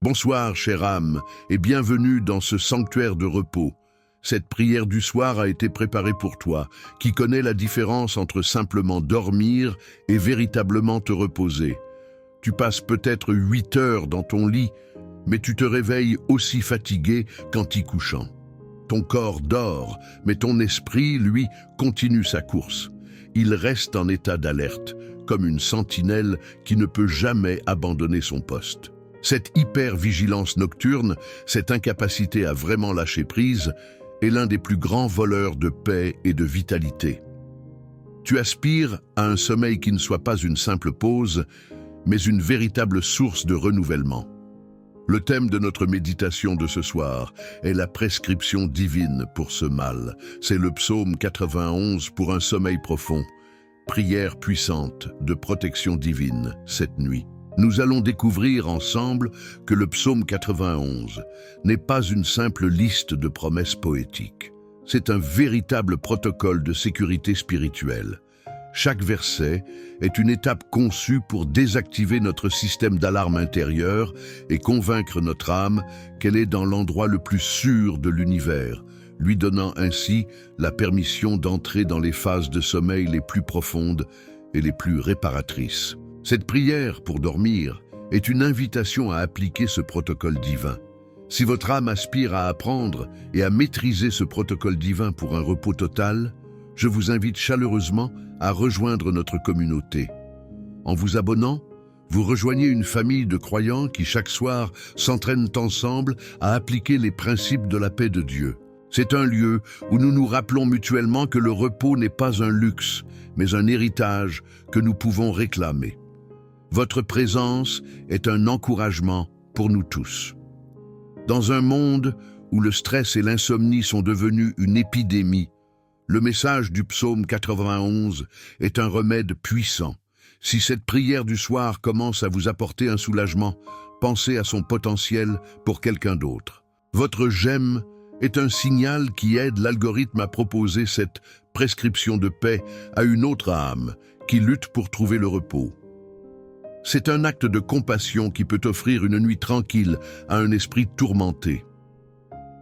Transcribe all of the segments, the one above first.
Bonsoir, chère âme, et bienvenue dans ce sanctuaire de repos. Cette prière du soir a été préparée pour toi, qui connais la différence entre simplement dormir et véritablement te reposer. Tu passes peut-être 8 heures dans ton lit, mais tu te réveilles aussi fatigué qu'en t'y couchant. Ton corps dort, mais ton esprit, lui, continue sa course. Il reste en état d'alerte, comme une sentinelle qui ne peut jamais abandonner son poste. Cette hyper-vigilance nocturne, cette incapacité à vraiment lâcher prise, est l'un des plus grands voleurs de paix et de vitalité. Tu aspires à un sommeil qui ne soit pas une simple pause, mais une véritable source de renouvellement. Le thème de notre méditation de ce soir est la prescription divine pour ce mal. C'est le psaume 91 pour un sommeil profond. Prière puissante de protection divine cette nuit. Nous allons découvrir ensemble que le psaume 91 n'est pas une simple liste de promesses poétiques. C'est un véritable protocole de sécurité spirituelle. Chaque verset est une étape conçue pour désactiver notre système d'alarme intérieur et convaincre notre âme qu'elle est dans l'endroit le plus sûr de l'univers, lui donnant ainsi la permission d'entrer dans les phases de sommeil les plus profondes et les plus réparatrices. Cette prière pour dormir est une invitation à appliquer ce protocole divin. Si votre âme aspire à apprendre et à maîtriser ce protocole divin pour un repos total, je vous invite chaleureusement à rejoindre notre communauté. En vous abonnant, vous rejoignez une famille de croyants qui chaque soir s'entraînent ensemble à appliquer les principes de la paix de Dieu. C'est un lieu où nous nous rappelons mutuellement que le repos n'est pas un luxe, mais un héritage que nous pouvons réclamer. Votre présence est un encouragement pour nous tous. Dans un monde où le stress et l'insomnie sont devenus une épidémie, le message du psaume 91 est un remède puissant. Si cette prière du soir commence à vous apporter un soulagement, pensez à son potentiel pour quelqu'un d'autre. Votre j'aime est un signal qui aide l'algorithme à proposer cette prescription de paix à une autre âme qui lutte pour trouver le repos. C'est un acte de compassion qui peut offrir une nuit tranquille à un esprit tourmenté.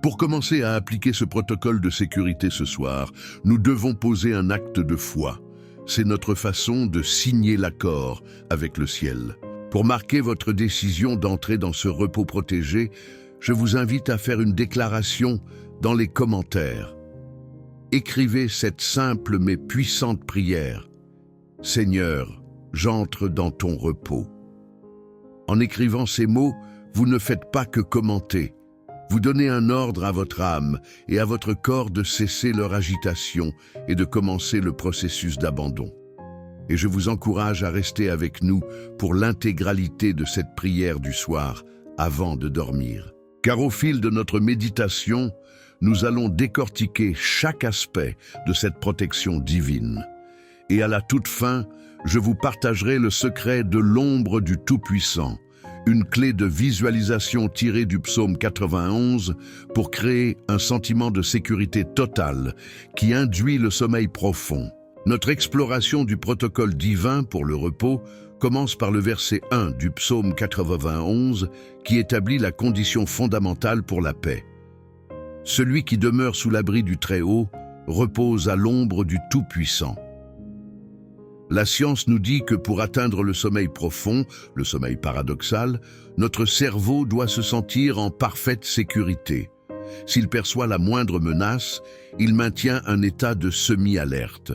Pour commencer à appliquer ce protocole de sécurité ce soir, nous devons poser un acte de foi. C'est notre façon de signer l'accord avec le ciel. Pour marquer votre décision d'entrer dans ce repos protégé, je vous invite à faire une déclaration dans les commentaires. Écrivez cette simple mais puissante prière. Seigneur, j'entre dans ton repos. En écrivant ces mots, vous ne faites pas que commenter. Vous donnez un ordre à votre âme et à votre corps de cesser leur agitation et de commencer le processus d'abandon. Et je vous encourage à rester avec nous pour l'intégralité de cette prière du soir avant de dormir. Car au fil de notre méditation, nous allons décortiquer chaque aspect de cette protection divine. Et à la toute fin, je vous partagerai le secret de l'ombre du Tout-Puissant, une clé de visualisation tirée du psaume 91 pour créer un sentiment de sécurité totale qui induit le sommeil profond. Notre exploration du protocole divin pour le repos commence par le verset 1 du psaume 91 qui établit la condition fondamentale pour la paix. Celui qui demeure sous l'abri du Très-Haut repose à l'ombre du Tout-Puissant. La science nous dit que pour atteindre le sommeil profond, le sommeil paradoxal, notre cerveau doit se sentir en parfaite sécurité. S'il perçoit la moindre menace, il maintient un état de semi-alerte.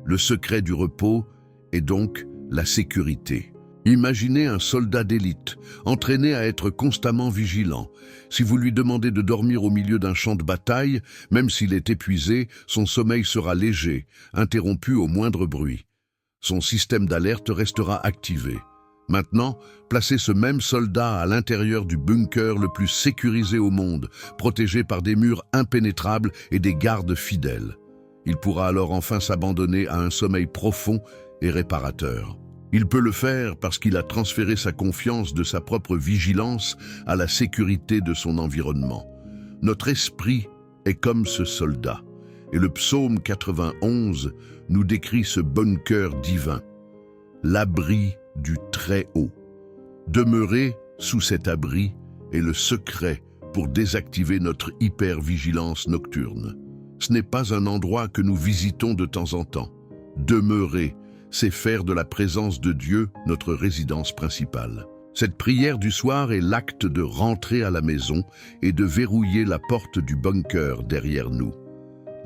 Le secret du repos est donc la sécurité. Imaginez un soldat d'élite, entraîné à être constamment vigilant. Si vous lui demandez de dormir au milieu d'un champ de bataille, même s'il est épuisé, son sommeil sera léger, interrompu au moindre bruit. Son système d'alerte restera activé. Maintenant, placez ce même soldat à l'intérieur du bunker le plus sécurisé au monde, protégé par des murs impénétrables et des gardes fidèles. Il pourra alors enfin s'abandonner à un sommeil profond et réparateur. Il peut le faire parce qu'il a transféré sa confiance de sa propre vigilance à la sécurité de son environnement. Notre esprit est comme ce soldat. Et le psaume 91 nous décrit ce bunker divin, l'abri du Très-Haut. Demeurer sous cet abri est le secret pour désactiver notre hypervigilance nocturne. Ce n'est pas un endroit que nous visitons de temps en temps. Demeurer, c'est faire de la présence de Dieu notre résidence principale. Cette prière du soir est l'acte de rentrer à la maison et de verrouiller la porte du bunker derrière nous.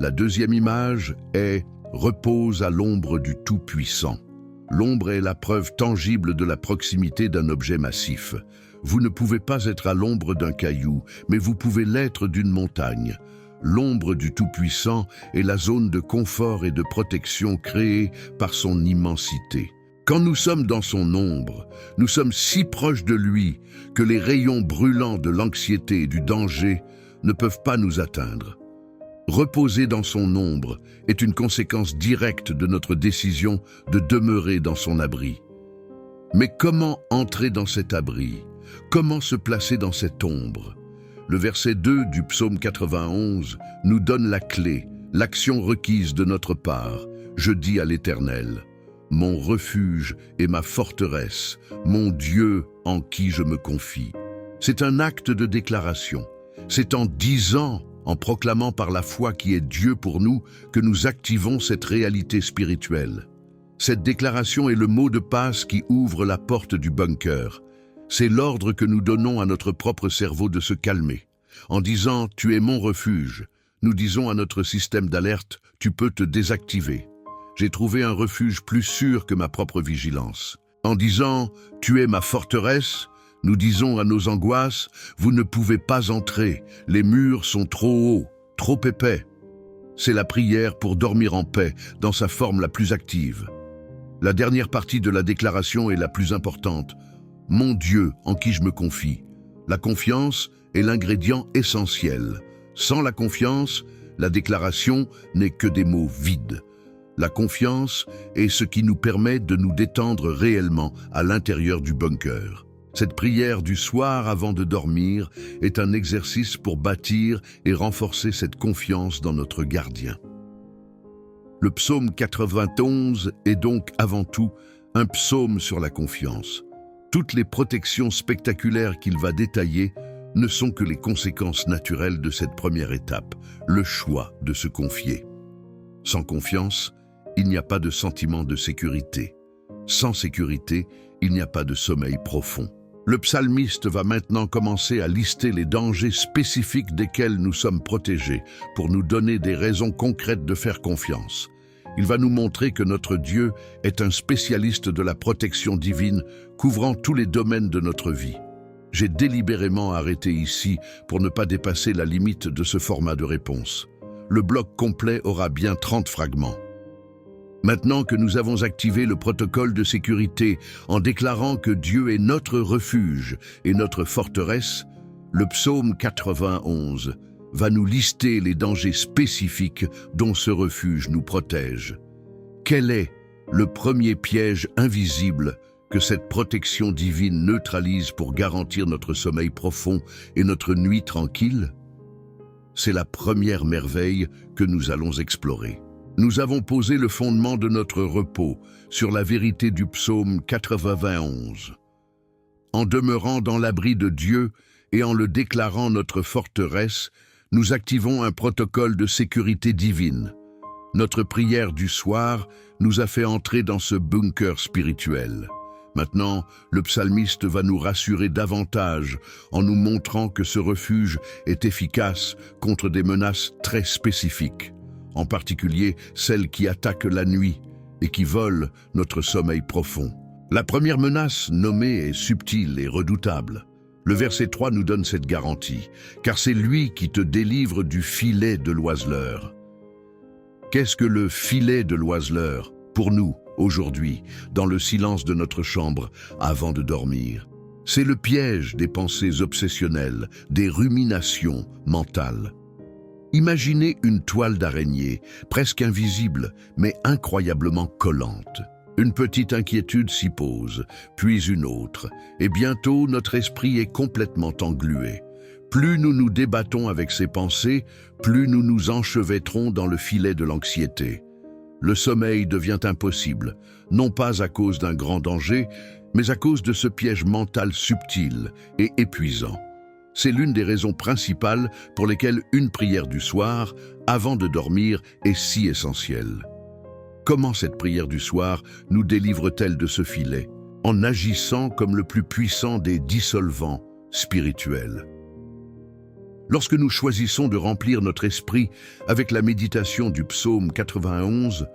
La deuxième image est « repose à l'ombre du Tout-Puissant ». L'ombre est la preuve tangible de la proximité d'un objet massif. Vous ne pouvez pas être à l'ombre d'un caillou, mais vous pouvez l'être d'une montagne. L'ombre du Tout-Puissant est la zone de confort et de protection créée par son immensité. Quand nous sommes dans son ombre, nous sommes si proches de lui que les rayons brûlants de l'anxiété et du danger ne peuvent pas nous atteindre. Reposer dans son ombre est une conséquence directe de notre décision de demeurer dans son abri. Mais comment entrer dans cet abri? Comment se placer dans cette ombre? Le verset 2 du psaume 91 nous donne la clé, l'action requise de notre part. Je dis à l'Éternel, mon refuge et ma forteresse, mon Dieu en qui je me confie. C'est un acte de déclaration. C'est en disant, en proclamant par la foi qui est Dieu pour nous, que nous activons cette réalité spirituelle. Cette déclaration est le mot de passe qui ouvre la porte du bunker. C'est l'ordre que nous donnons à notre propre cerveau de se calmer. En disant « Tu es mon refuge », nous disons à notre système d'alerte « Tu peux te désactiver ». J'ai trouvé un refuge plus sûr que ma propre vigilance. En disant « Tu es ma forteresse », nous disons à nos angoisses « Vous ne pouvez pas entrer, les murs sont trop hauts, trop épais ». C'est la prière pour dormir en paix, dans sa forme la plus active. La dernière partie de la déclaration est la plus importante. « Mon Dieu en qui je me confie ». La confiance est l'ingrédient essentiel. Sans la confiance, la déclaration n'est que des mots vides. La confiance est ce qui nous permet de nous détendre réellement à l'intérieur du bunker. Cette prière du soir avant de dormir est un exercice pour bâtir et renforcer cette confiance dans notre gardien. Le psaume 91 est donc avant tout un psaume sur la confiance. Toutes les protections spectaculaires qu'il va détailler ne sont que les conséquences naturelles de cette première étape, le choix de se confier. Sans confiance, il n'y a pas de sentiment de sécurité. Sans sécurité, il n'y a pas de sommeil profond. Le psalmiste va maintenant commencer à lister les dangers spécifiques desquels nous sommes protégés pour nous donner des raisons concrètes de faire confiance. Il va nous montrer que notre Dieu est un spécialiste de la protection divine couvrant tous les domaines de notre vie. J'ai délibérément arrêté ici pour ne pas dépasser la limite de ce format de réponse. Le bloc complet aura bien 30 fragments. Maintenant que nous avons activé le protocole de sécurité en déclarant que Dieu est notre refuge et notre forteresse, le psaume 91 va nous lister les dangers spécifiques dont ce refuge nous protège. Quel est le premier piège invisible que cette protection divine neutralise pour garantir notre sommeil profond et notre nuit tranquille? C'est la première merveille que nous allons explorer. Nous avons posé le fondement de notre repos sur la vérité du psaume 91. En demeurant dans l'abri de Dieu et en le déclarant notre forteresse, nous activons un protocole de sécurité divine. Notre prière du soir nous a fait entrer dans ce bunker spirituel. Maintenant, le psalmiste va nous rassurer davantage en nous montrant que ce refuge est efficace contre des menaces très spécifiques, en particulier celles qui attaquent la nuit et qui volent notre sommeil profond. La première menace nommée est subtile et redoutable. Le verset 3 nous donne cette garantie, car c'est lui qui te délivre du filet de l'oiseleur. Qu'est-ce que le filet de l'oiseleur pour nous, aujourd'hui, dans le silence de notre chambre, avant de dormir? C'est le piège des pensées obsessionnelles, des ruminations mentales. Imaginez une toile d'araignée, presque invisible, mais incroyablement collante. Une petite inquiétude s'y pose, puis une autre, et bientôt notre esprit est complètement englué. Plus nous nous débattons avec ces pensées, plus nous nous enchevêtrons dans le filet de l'anxiété. Le sommeil devient impossible, non pas à cause d'un grand danger, mais à cause de ce piège mental subtil et épuisant. C'est l'une des raisons principales pour lesquelles une prière du soir, avant de dormir, est si essentielle. Comment cette prière du soir nous délivre-t-elle de ce filet? En agissant comme le plus puissant des dissolvants spirituels. Lorsque nous choisissons de remplir notre esprit avec la méditation du psaume 91,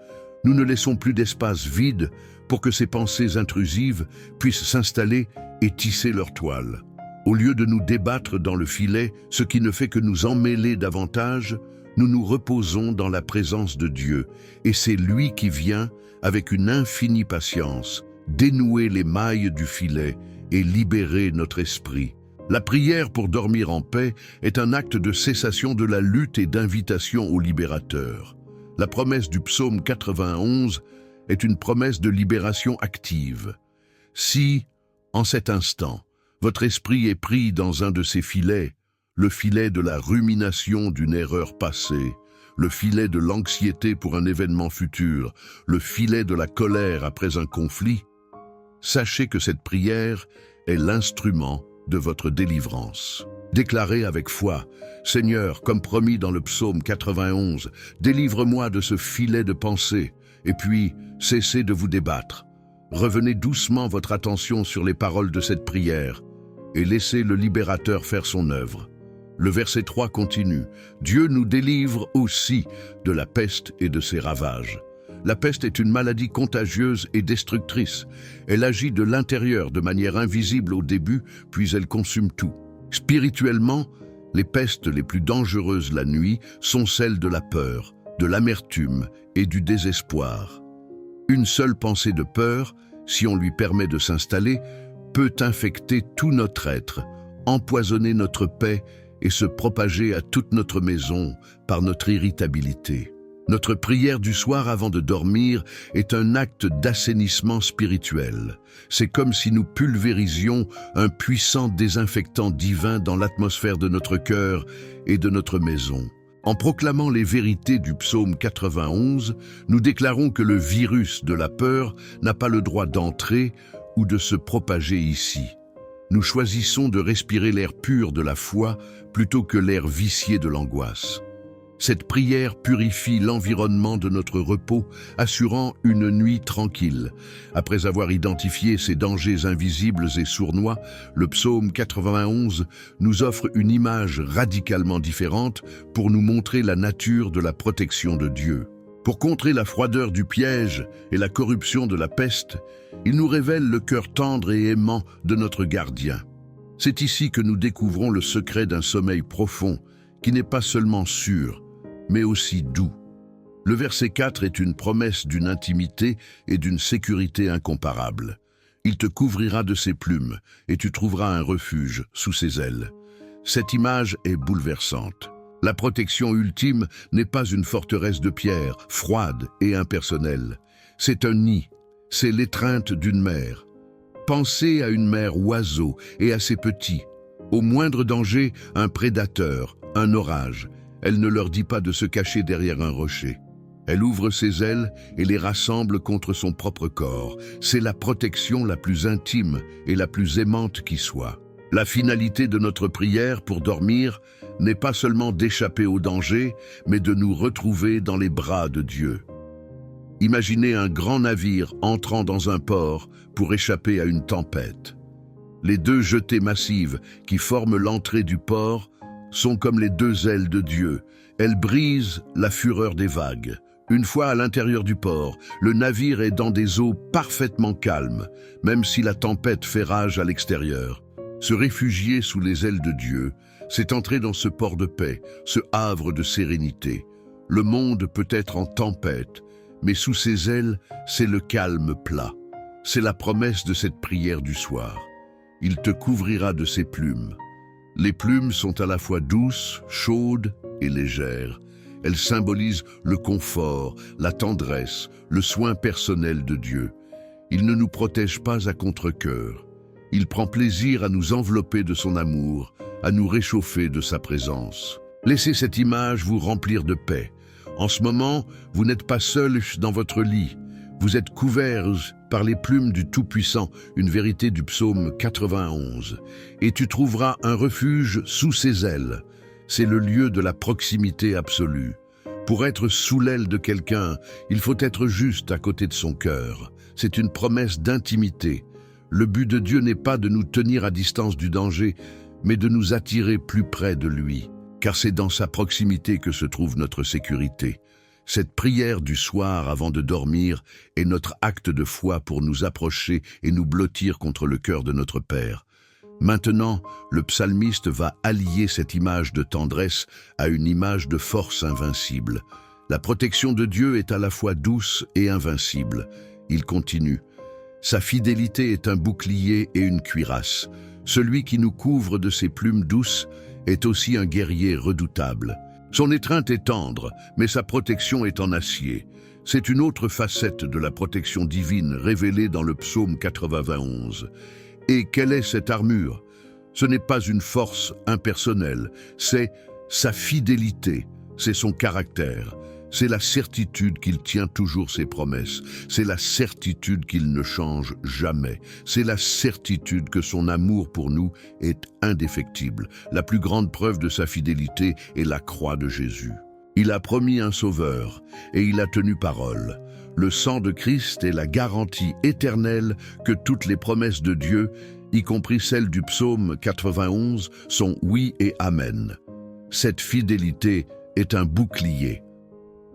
nous ne laissons plus d'espace vide pour que ces pensées intrusives puissent s'installer et tisser leur toile. Au lieu de nous débattre dans le filet, ce qui ne fait que nous emmêler davantage, nous nous reposons dans la présence de Dieu, et c'est lui qui vient, avec une infinie patience, dénouer les mailles du filet et libérer notre esprit. La prière pour dormir en paix est un acte de cessation de la lutte et d'invitation au libérateur. La promesse du psaume 91 est une promesse de libération active. Si, en cet instant, votre esprit est pris dans un de ces filets, le filet de la rumination d'une erreur passée, le filet de l'anxiété pour un événement futur, le filet de la colère après un conflit, sachez que cette prière est l'instrument de votre délivrance. Déclarez avec foi, « Seigneur, comme promis dans le psaume 91, délivre-moi de ce filet de pensée, et puis cessez de vous débattre. Revenez doucement votre attention sur les paroles de cette prière, et laissez le libérateur faire son œuvre. » Le verset 3 continue, « Dieu nous délivre aussi de la peste et de ses ravages. » La peste est une maladie contagieuse et destructrice. Elle agit de l'intérieur de manière invisible au début, puis elle consume tout. Spirituellement, les pestes les plus dangereuses la nuit sont celles de la peur, de l'amertume et du désespoir. Une seule pensée de peur, si on lui permet de s'installer, peut infecter tout notre être, empoisonner notre paix et se propager à toute notre maison par notre irritabilité. Notre prière du soir avant de dormir est un acte d'assainissement spirituel. C'est comme si nous pulvérisions un puissant désinfectant divin dans l'atmosphère de notre cœur et de notre maison. En proclamant les vérités du psaume 91, nous déclarons que le virus de la peur n'a pas le droit d'entrer ou de se propager ici. Nous choisissons de respirer l'air pur de la foi plutôt que l'air vicié de l'angoisse. Cette prière purifie l'environnement de notre repos, assurant une nuit tranquille. Après avoir identifié ces dangers invisibles et sournois, le psaume 91 nous offre une image radicalement différente pour nous montrer la nature de la protection de Dieu. Pour contrer la froideur du piège et la corruption de la peste, il nous révèle le cœur tendre et aimant de notre gardien. C'est ici que nous découvrons le secret d'un sommeil profond, qui n'est pas seulement sûr, mais aussi doux. Le verset 4 est une promesse d'une intimité et d'une sécurité incomparables. Il te couvrira de ses plumes et tu trouveras un refuge sous ses ailes. Cette image est bouleversante. La protection ultime n'est pas une forteresse de pierre, froide et impersonnelle. C'est un nid, c'est l'étreinte d'une mère. Pensez à une mère oiseau et à ses petits. Au moindre danger, un prédateur, un orage. Elle ne leur dit pas de se cacher derrière un rocher. Elle ouvre ses ailes et les rassemble contre son propre corps. C'est la protection la plus intime et la plus aimante qui soit. La finalité de notre prière pour dormir n'est pas seulement d'échapper au danger, mais de nous retrouver dans les bras de Dieu. Imaginez un grand navire entrant dans un port pour échapper à une tempête. Les deux jetées massives qui forment l'entrée du port sont comme les deux ailes de Dieu. Elles brisent la fureur des vagues. Une fois à l'intérieur du port, le navire est dans des eaux parfaitement calmes, même si la tempête fait rage à l'extérieur. Se réfugier sous les ailes de Dieu, c'est entrer dans ce port de paix, ce havre de sérénité. Le monde peut être en tempête, mais sous ses ailes, c'est le calme plat. C'est la promesse de cette prière du soir. Il te couvrira de ses plumes. Les plumes sont à la fois douces, chaudes et légères. Elles symbolisent le confort, la tendresse, le soin personnel de Dieu. Il ne nous protège pas à contre-cœur. Il prend plaisir à nous envelopper de son amour, à nous réchauffer de sa présence. Laissez cette image vous remplir de paix. En ce moment, vous n'êtes pas seul dans votre lit. Vous êtes couverts par les plumes du Tout-Puissant, une vérité du psaume 91. Et tu trouveras un refuge sous ses ailes. C'est le lieu de la proximité absolue. Pour être sous l'aile de quelqu'un, il faut être juste à côté de son cœur. C'est une promesse d'intimité. Le but de Dieu n'est pas de nous tenir à distance du danger, mais de nous attirer plus près de lui, car c'est dans sa proximité que se trouve notre sécurité. Cette prière du soir avant de dormir est notre acte de foi pour nous approcher et nous blottir contre le cœur de notre Père. Maintenant, le psalmiste va allier cette image de tendresse à une image de force invincible. La protection de Dieu est à la fois douce et invincible. Il continue. Sa fidélité est un bouclier et une cuirasse. Celui qui nous couvre de ses plumes douces est aussi un guerrier redoutable. Son étreinte est tendre, mais sa protection est en acier. C'est une autre facette de la protection divine révélée dans le psaume 91. Et quelle est cette armure? Ce n'est pas une force impersonnelle, c'est sa fidélité, c'est son caractère. C'est la certitude qu'il tient toujours ses promesses. C'est la certitude qu'il ne change jamais. C'est la certitude que son amour pour nous est indéfectible. La plus grande preuve de sa fidélité est la croix de Jésus. Il a promis un sauveur et il a tenu parole. Le sang de Christ est la garantie éternelle que toutes les promesses de Dieu, y compris celles du psaume 91, sont oui et amen. Cette fidélité est un bouclier.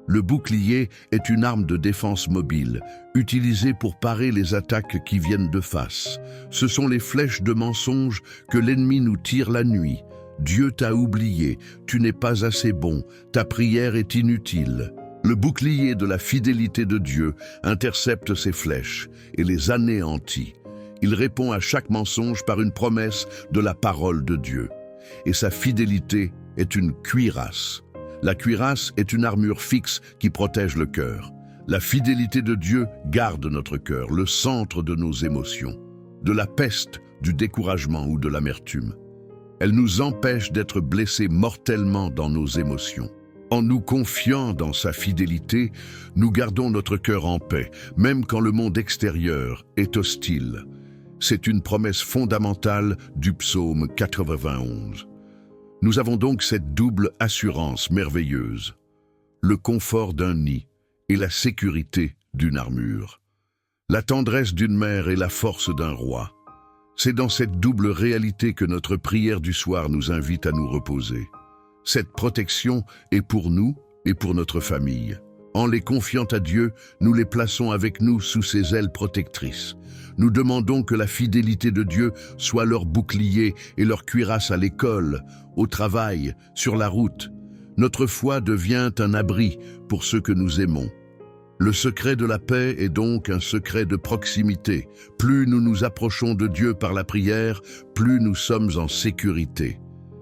Le bouclier est une arme de défense mobile, utilisée pour parer les attaques qui viennent de face. Ce sont les flèches de mensonges que l'ennemi nous tire la nuit. Dieu t'a oublié, tu n'es pas assez bon, ta prière est inutile. Le bouclier de la fidélité de Dieu intercepte ces flèches et les anéantit. Il répond à chaque mensonge par une promesse de la parole de Dieu. Et sa fidélité est une cuirasse. La cuirasse est une armure fixe qui protège le cœur. La fidélité de Dieu garde notre cœur, le centre de nos émotions, de la peste, du découragement ou de l'amertume. Elle nous empêche d'être blessés mortellement dans nos émotions. En nous confiant dans sa fidélité, nous gardons notre cœur en paix, même quand le monde extérieur est hostile. C'est une promesse fondamentale du psaume 91. Nous avons donc cette double assurance merveilleuse, le confort d'un nid et la sécurité d'une armure, la tendresse d'une mère et la force d'un roi. C'est dans cette double réalité que notre prière du soir nous invite à nous reposer. Cette protection est pour nous et pour notre famille. En les confiant à Dieu, nous les plaçons avec nous sous ses ailes protectrices. Nous demandons que la fidélité de Dieu soit leur bouclier et leur cuirasse à l'école, au travail, sur la route. Notre foi devient un abri pour ceux que nous aimons. Le secret de la paix est donc un secret de proximité. Plus nous nous approchons de Dieu par la prière, plus nous sommes en sécurité.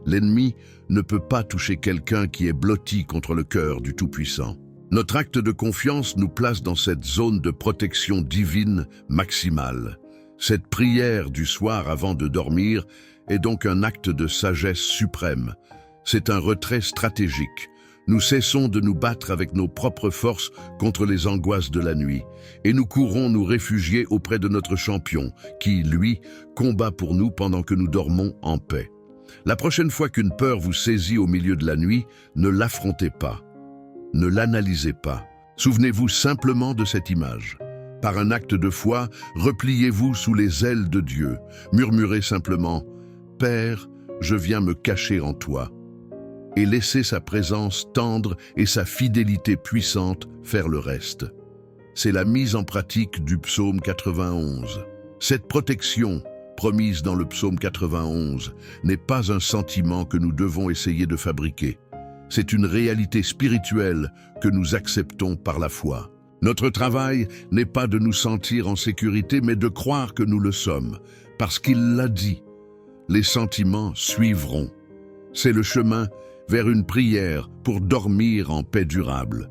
L'ennemi ne peut pas toucher quelqu'un qui est blotti contre le cœur du Tout-Puissant. Notre acte de confiance nous place dans cette zone de protection divine maximale. Cette prière du soir avant de dormir est donc un acte de sagesse suprême. C'est un retrait stratégique. Nous cessons de nous battre avec nos propres forces contre les angoisses de la nuit, et nous courons nous réfugier auprès de notre champion, qui, lui, combat pour nous pendant que nous dormons en paix. La prochaine fois qu'une peur vous saisit au milieu de la nuit, ne l'affrontez pas. Ne l'analysez pas. Souvenez-vous simplement de cette image. Par un acte de foi, repliez-vous sous les ailes de Dieu. Murmurez simplement « Père, je viens me cacher en toi » et laissez sa présence tendre et sa fidélité puissante faire le reste. C'est la mise en pratique du psaume 91. Cette protection, promise dans le psaume 91, n'est pas un sentiment que nous devons essayer de fabriquer. C'est une réalité spirituelle que nous acceptons par la foi. Notre travail n'est pas de nous sentir en sécurité, mais de croire que nous le sommes, parce qu'il l'a dit. Les sentiments suivront. C'est le chemin vers une prière pour dormir en paix durable.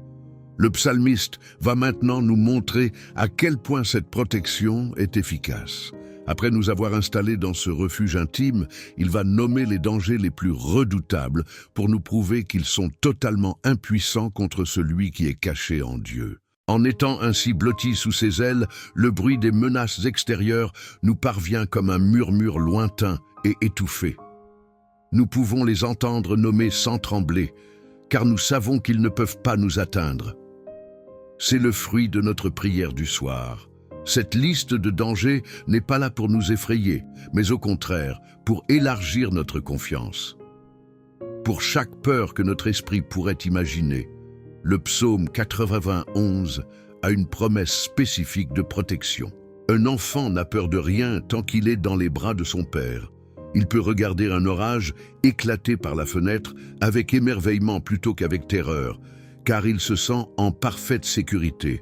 Le psalmiste va maintenant nous montrer à quel point cette protection est efficace. Après nous avoir installés dans ce refuge intime, il va nommer les dangers les plus redoutables pour nous prouver qu'ils sont totalement impuissants contre celui qui est caché en Dieu. En étant ainsi blottis sous ses ailes, le bruit des menaces extérieures nous parvient comme un murmure lointain et étouffé. Nous pouvons les entendre nommer sans trembler, car nous savons qu'ils ne peuvent pas nous atteindre. C'est le fruit de notre prière du soir. Cette liste de dangers n'est pas là pour nous effrayer, mais au contraire, pour élargir notre confiance. Pour chaque peur que notre esprit pourrait imaginer, le psaume 91 a une promesse spécifique de protection. Un enfant n'a peur de rien tant qu'il est dans les bras de son père. Il peut regarder un orage éclater par la fenêtre avec émerveillement plutôt qu'avec terreur, car il se sent en parfaite sécurité.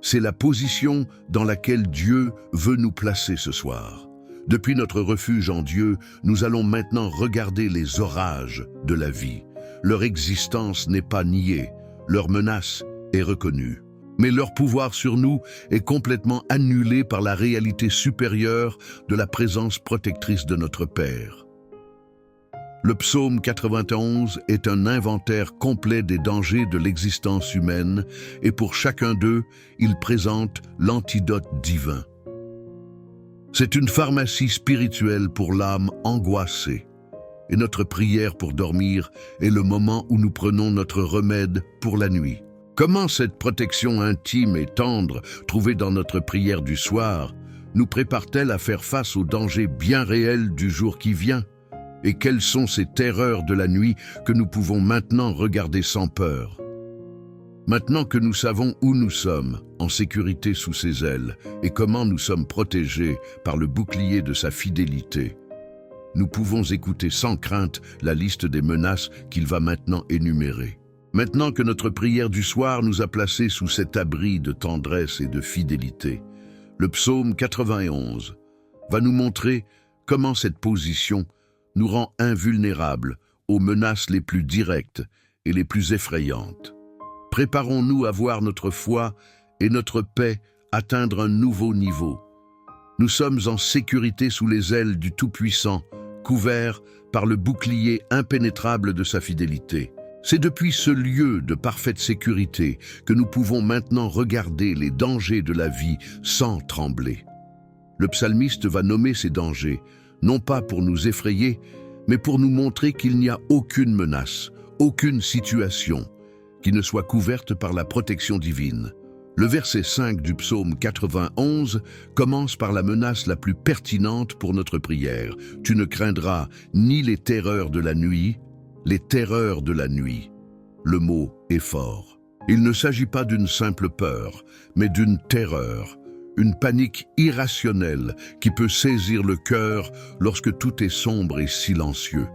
C'est la position dans laquelle Dieu veut nous placer ce soir. Depuis notre refuge en Dieu, nous allons maintenant regarder les orages de la vie. Leur existence n'est pas niée, leur menace est reconnue. Mais leur pouvoir sur nous est complètement annulé par la réalité supérieure de la présence protectrice de notre Père. Le psaume 91 est un inventaire complet des dangers de l'existence humaine et pour chacun d'eux, il présente l'antidote divin. C'est une pharmacie spirituelle pour l'âme angoissée. Et notre prière pour dormir est le moment où nous prenons notre remède pour la nuit. Comment cette protection intime et tendre, trouvée dans notre prière du soir, nous prépare-t-elle à faire face aux dangers bien réels du jour qui vient? Et quelles sont ces terreurs de la nuit que nous pouvons maintenant regarder sans peur? Maintenant que nous savons où nous sommes, en sécurité sous ses ailes, et comment nous sommes protégés par le bouclier de sa fidélité, nous pouvons écouter sans crainte la liste des menaces qu'il va maintenant énumérer. Maintenant que notre prière du soir nous a placés sous cet abri de tendresse et de fidélité, le psaume 91 va nous montrer comment cette position nous rend invulnérables aux menaces les plus directes et les plus effrayantes. Préparons-nous à voir notre foi et notre paix atteindre un nouveau niveau. Nous sommes en sécurité sous les ailes du Tout-Puissant, couverts par le bouclier impénétrable de sa fidélité. C'est depuis ce lieu de parfaite sécurité que nous pouvons maintenant regarder les dangers de la vie sans trembler. Le psalmiste va nommer ces dangers, non pas pour nous effrayer, mais pour nous montrer qu'il n'y a aucune menace, aucune situation qui ne soit couverte par la protection divine. Le verset 5 du psaume 91 commence par la menace la plus pertinente pour notre prière. « Tu ne craindras ni les terreurs de la nuit, les terreurs de la nuit. » Le mot est fort. Il ne s'agit pas d'une simple peur, mais d'une terreur, une panique irrationnelle qui peut saisir le cœur lorsque tout est sombre et silencieux.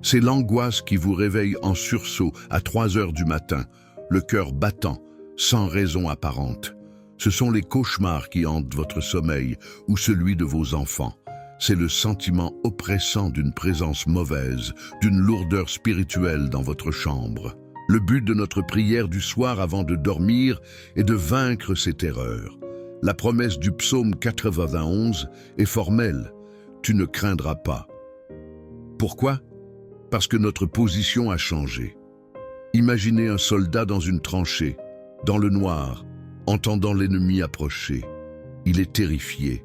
C'est l'angoisse qui vous réveille en sursaut à 3 heures du matin, le cœur battant, sans raison apparente. Ce sont les cauchemars qui hantent votre sommeil ou celui de vos enfants. C'est le sentiment oppressant d'une présence mauvaise, d'une lourdeur spirituelle dans votre chambre. Le but de notre prière du soir avant de dormir est de vaincre ces terreurs. La promesse du psaume 91 est formelle. Tu ne craindras pas. Pourquoi? Parce que notre position a changé. Imaginez un soldat dans une tranchée, dans le noir, entendant l'ennemi approcher. Il est terrifié.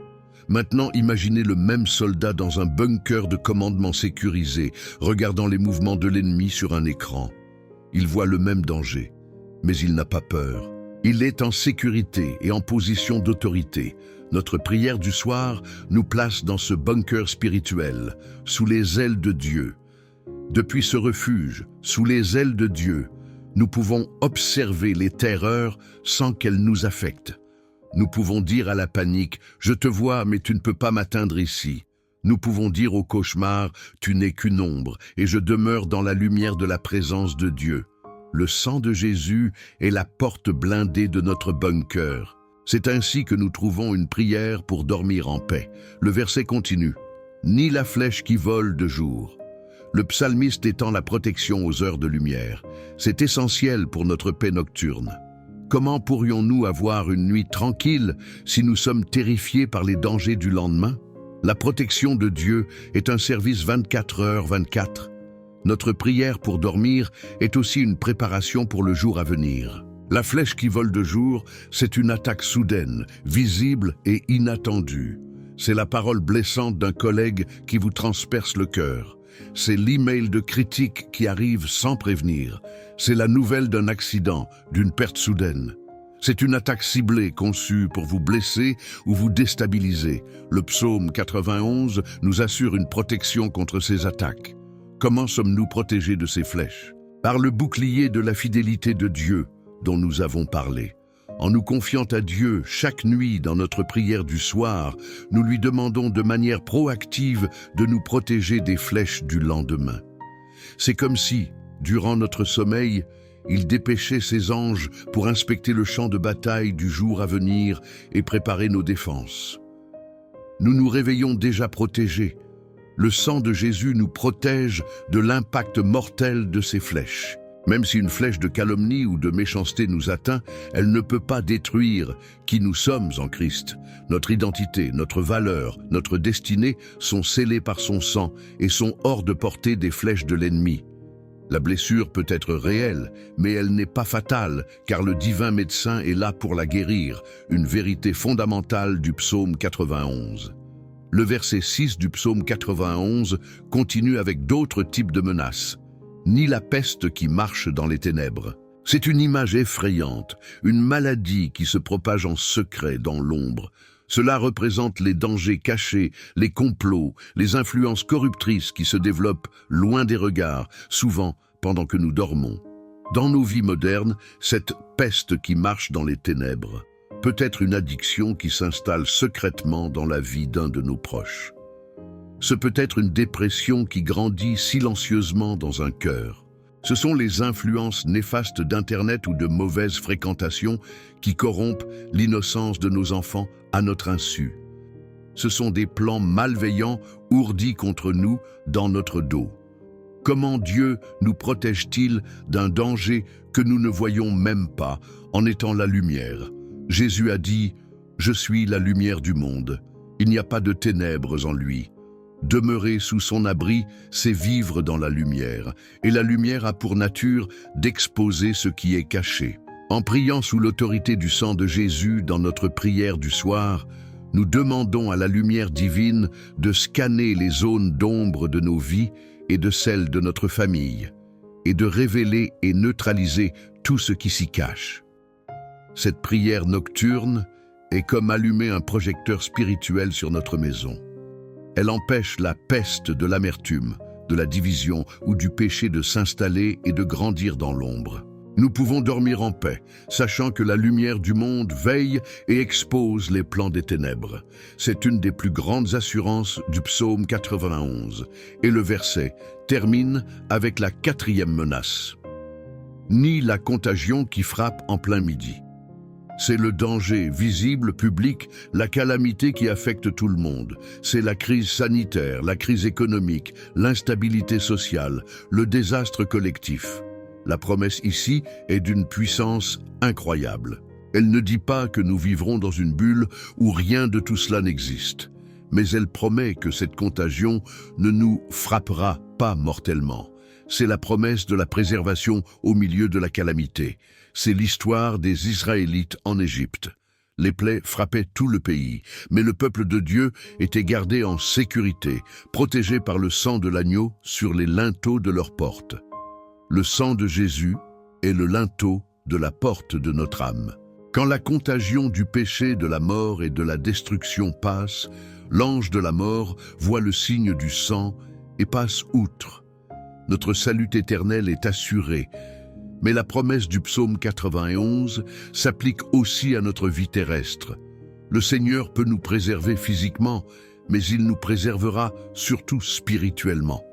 Maintenant, imaginez le même soldat dans un bunker de commandement sécurisé, regardant les mouvements de l'ennemi sur un écran. Il voit le même danger, mais il n'a pas peur. Il est en sécurité et en position d'autorité. Notre prière du soir nous place dans ce bunker spirituel, sous les ailes de Dieu. Depuis ce refuge, sous les ailes de Dieu, nous pouvons observer les terreurs sans qu'elles nous affectent. Nous pouvons dire à la panique « Je te vois, mais tu ne peux pas m'atteindre ici ». Nous pouvons dire au cauchemar « Tu n'es qu'une ombre, et je demeure dans la lumière de la présence de Dieu ». Le sang de Jésus est la porte blindée de notre bunker. C'est ainsi que nous trouvons une prière pour dormir en paix. Le verset continue « Ni la flèche qui vole de jour ». Le psalmiste étend la protection aux heures de lumière. C'est essentiel pour notre paix nocturne. Comment pourrions-nous avoir une nuit tranquille si nous sommes terrifiés par les dangers du lendemain? La protection de Dieu est un service 24h/24. Notre prière pour dormir est aussi une préparation pour le jour à venir. La flèche qui vole de jour, c'est une attaque soudaine, visible et inattendue. C'est la parole blessante d'un collègue qui vous transperce le cœur. C'est l'email de critique qui arrive sans prévenir. C'est la nouvelle d'un accident, d'une perte soudaine. C'est une attaque ciblée conçue pour vous blesser ou vous déstabiliser. Le psaume 91 nous assure une protection contre ces attaques. Comment sommes-nous protégés de ces flèches? Par le bouclier de la fidélité de Dieu dont nous avons parlé. En nous confiant à Dieu chaque nuit dans notre prière du soir, nous lui demandons de manière proactive de nous protéger des flèches du lendemain. C'est comme si, durant notre sommeil, il dépêchait ses anges pour inspecter le champ de bataille du jour à venir et préparer nos défenses. Nous nous réveillons déjà protégés. Le sang de Jésus nous protège de l'impact mortel de ces flèches. Même si une flèche de calomnie ou de méchanceté nous atteint, elle ne peut pas détruire qui nous sommes en Christ. Notre identité, notre valeur, notre destinée sont scellées par son sang et sont hors de portée des flèches de l'ennemi. La blessure peut être réelle, mais elle n'est pas fatale, car le divin médecin est là pour la guérir, une vérité fondamentale du psaume 91. Le verset 6 du psaume 91 continue avec d'autres types de menaces. Ni la peste qui marche dans les ténèbres. C'est une image effrayante, une maladie qui se propage en secret dans l'ombre. Cela représente les dangers cachés, les complots, les influences corruptrices qui se développent loin des regards, souvent pendant que nous dormons. Dans nos vies modernes, cette peste qui marche dans les ténèbres peut être une addiction qui s'installe secrètement dans la vie d'un de nos proches. Ce peut être une dépression qui grandit silencieusement dans un cœur. Ce sont les influences néfastes d'Internet ou de mauvaise fréquentation qui corrompent l'innocence de nos enfants à notre insu. Ce sont des plans malveillants ourdis contre nous dans notre dos. Comment Dieu nous protège-t-il d'un danger que nous ne voyons même pas en étant la lumière? Jésus a dit « Je suis la lumière du monde. Il n'y a pas de ténèbres en lui. » Demeurer sous son abri, c'est vivre dans la lumière, et la lumière a pour nature d'exposer ce qui est caché. En priant sous l'autorité du sang de Jésus dans notre prière du soir, nous demandons à la lumière divine de scanner les zones d'ombre de nos vies et de celles de notre famille, et de révéler et neutraliser tout ce qui s'y cache. Cette prière nocturne est comme allumer un projecteur spirituel sur notre maison. Elle empêche la peste de l'amertume, de la division ou du péché de s'installer et de grandir dans l'ombre. Nous pouvons dormir en paix, sachant que la lumière du monde veille et expose les plans des ténèbres. C'est une des plus grandes assurances du psaume 91. Et le verset termine avec la 4e menace. Ni la contagion qui frappe en plein midi. C'est le danger visible, public, la calamité qui affecte tout le monde. C'est la crise sanitaire, la crise économique, l'instabilité sociale, le désastre collectif. La promesse ici est d'une puissance incroyable. Elle ne dit pas que nous vivrons dans une bulle où rien de tout cela n'existe. Mais elle promet que cette contagion ne nous frappera pas mortellement. C'est la promesse de la préservation au milieu de la calamité. C'est l'histoire des Israélites en Égypte. Les plaies frappaient tout le pays, mais le peuple de Dieu était gardé en sécurité, protégé par le sang de l'agneau sur les linteaux de leurs portes. Le sang de Jésus est le linteau de la porte de notre âme. Quand la contagion du péché, de la mort et de la destruction passe, l'ange de la mort voit le signe du sang et passe outre. Notre salut éternel est assuré, mais la promesse du psaume 91 s'applique aussi à notre vie terrestre. Le Seigneur peut nous préserver physiquement, mais il nous préservera surtout spirituellement.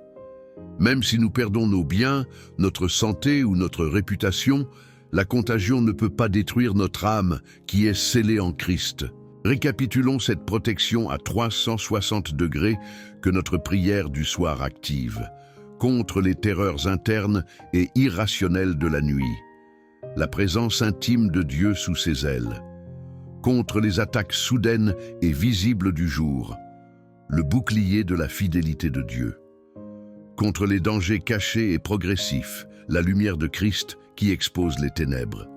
Même si nous perdons nos biens, notre santé ou notre réputation, la contagion ne peut pas détruire notre âme qui est scellée en Christ. Récapitulons cette protection à 360 degrés que notre prière du soir active. Contre les terreurs internes et irrationnelles de la nuit. La présence intime de Dieu sous ses ailes. Contre les attaques soudaines et visibles du jour. Le bouclier de la fidélité de Dieu. Contre les dangers cachés et progressifs, la lumière de Christ qui expose les ténèbres.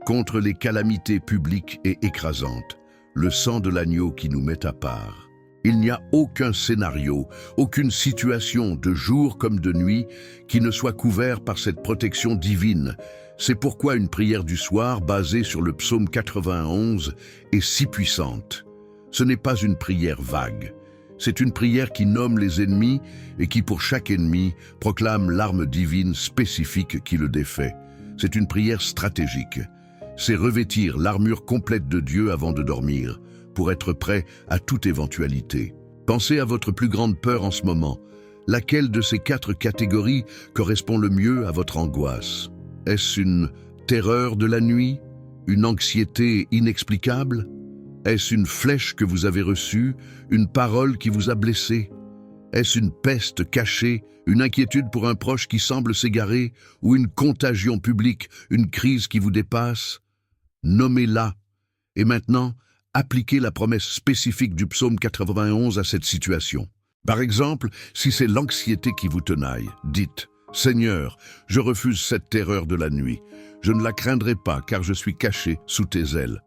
contre les calamités publiques et écrasantes, le sang de l'agneau qui nous met à part. Il n'y a aucun scénario, aucune situation, de jour comme de nuit, qui ne soit couvert par cette protection divine. C'est pourquoi une prière du soir basée sur le psaume 91 est si puissante. Ce n'est pas une prière vague. C'est une prière qui nomme les ennemis et qui, pour chaque ennemi, proclame l'arme divine spécifique qui le défait. C'est une prière stratégique. C'est revêtir l'armure complète de Dieu avant de dormir, pour être prêt à toute éventualité. Pensez à votre plus grande peur en ce moment. Laquelle de ces 4 catégories correspond le mieux à votre angoisse? Est-ce une terreur de la nuit? Une anxiété inexplicable? Est-ce une flèche que vous avez reçue? Une parole qui vous a blessé? Est-ce une peste cachée? Une inquiétude pour un proche qui semble s'égarer? Ou une contagion publique? Une crise qui vous dépasse? Nommez-la. Et maintenant, appliquez la promesse spécifique du psaume 91 à cette situation. Par exemple, si c'est l'anxiété qui vous tenaille, dites « Seigneur, je refuse cette terreur de la nuit. Je ne la craindrai pas car je suis caché sous tes ailes. »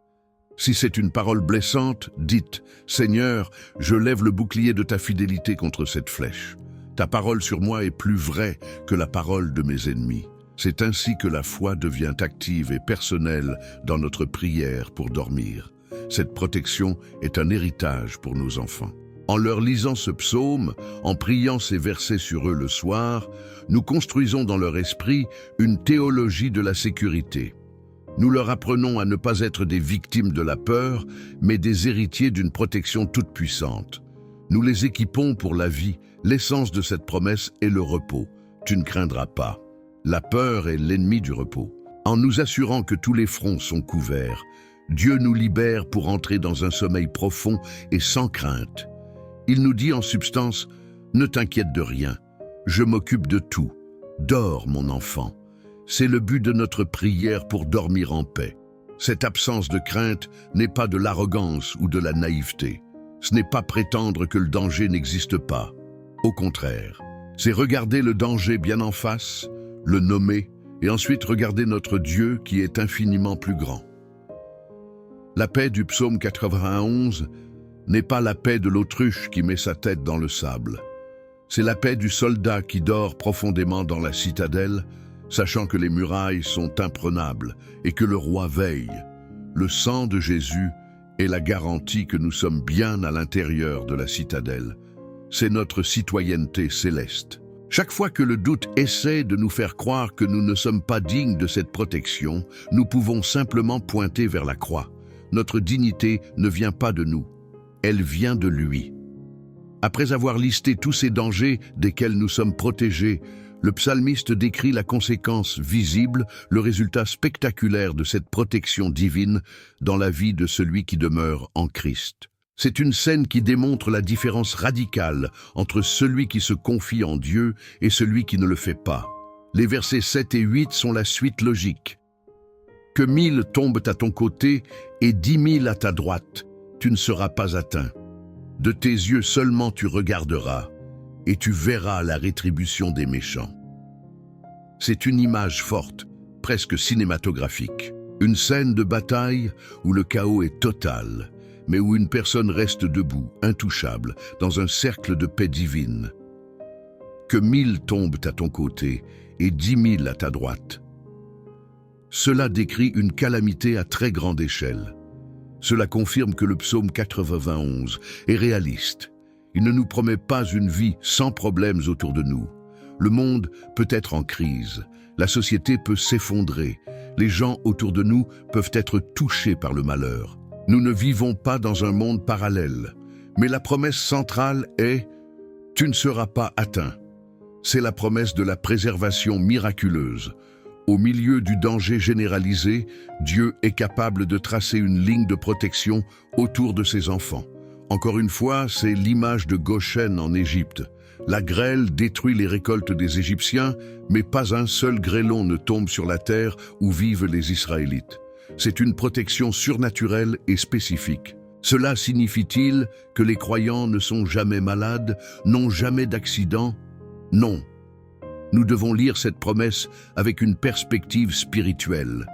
Si c'est une parole blessante, dites « Seigneur, je lève le bouclier de ta fidélité contre cette flèche. Ta parole sur moi est plus vraie que la parole de mes ennemis. » C'est ainsi que la foi devient active et personnelle dans notre prière pour dormir. Cette protection est un héritage pour nos enfants. En leur lisant ce psaume, en priant ces versets sur eux le soir, nous construisons dans leur esprit une théologie de la sécurité. Nous leur apprenons à ne pas être des victimes de la peur, mais des héritiers d'une protection toute puissante. Nous les équipons pour la vie. L'essence de cette promesse est le repos. Tu ne craindras pas. La peur est l'ennemi du repos. En nous assurant que tous les fronts sont couverts, Dieu nous libère pour entrer dans un sommeil profond et sans crainte. Il nous dit en substance, « Ne t'inquiète de rien, je m'occupe de tout. Dors, mon enfant. » C'est le but de notre prière pour dormir en paix. Cette absence de crainte n'est pas de l'arrogance ou de la naïveté. Ce n'est pas prétendre que le danger n'existe pas. Au contraire, c'est regarder le danger bien en face, le nommer, et ensuite regarder notre Dieu qui est infiniment plus grand. La paix du psaume 91 n'est pas la paix de l'autruche qui met sa tête dans le sable. C'est la paix du soldat qui dort profondément dans la citadelle, sachant que les murailles sont imprenables et que le roi veille. Le sang de Jésus est la garantie que nous sommes bien à l'intérieur de la citadelle. C'est notre citoyenneté céleste. Chaque fois que le doute essaie de nous faire croire que nous ne sommes pas dignes de cette protection, nous pouvons simplement pointer vers la croix. Notre dignité ne vient pas de nous, elle vient de lui. Après avoir listé tous ces dangers desquels nous sommes protégés, le psalmiste décrit la conséquence visible, le résultat spectaculaire de cette protection divine dans la vie de celui qui demeure en Christ. C'est une scène qui démontre la différence radicale entre celui qui se confie en Dieu et celui qui ne le fait pas. Les versets 7 et 8 sont la suite logique. « Que 1000 tombent à ton côté et 10 000 à ta droite, tu ne seras pas atteint. De tes yeux seulement tu regarderas, et tu verras la rétribution des méchants. » C'est une image forte, presque cinématographique. Une scène de bataille où le chaos est total, mais où une personne reste debout, intouchable, dans un cercle de paix divine. Que 1000 tombent à ton côté et 10 000 à ta droite. Cela décrit une calamité à très grande échelle. Cela confirme que le psaume 91 est réaliste. Il ne nous promet pas une vie sans problèmes autour de nous. Le monde peut être en crise, la société peut s'effondrer, les gens autour de nous peuvent être touchés par le malheur. Nous ne vivons pas dans un monde parallèle, mais la promesse centrale est « Tu ne seras pas atteint ». C'est la promesse de la préservation miraculeuse. Au milieu du danger généralisé, Dieu est capable de tracer une ligne de protection autour de ses enfants. Encore une fois, c'est l'image de Goshen en Égypte. La grêle détruit les récoltes des Égyptiens, mais pas un seul grêlon ne tombe sur la terre où vivent les Israélites. C'est une protection surnaturelle et spécifique. Cela signifie-t-il que les croyants ne sont jamais malades, n'ont jamais d'accident? Non. Nous devons lire cette promesse avec une perspective spirituelle.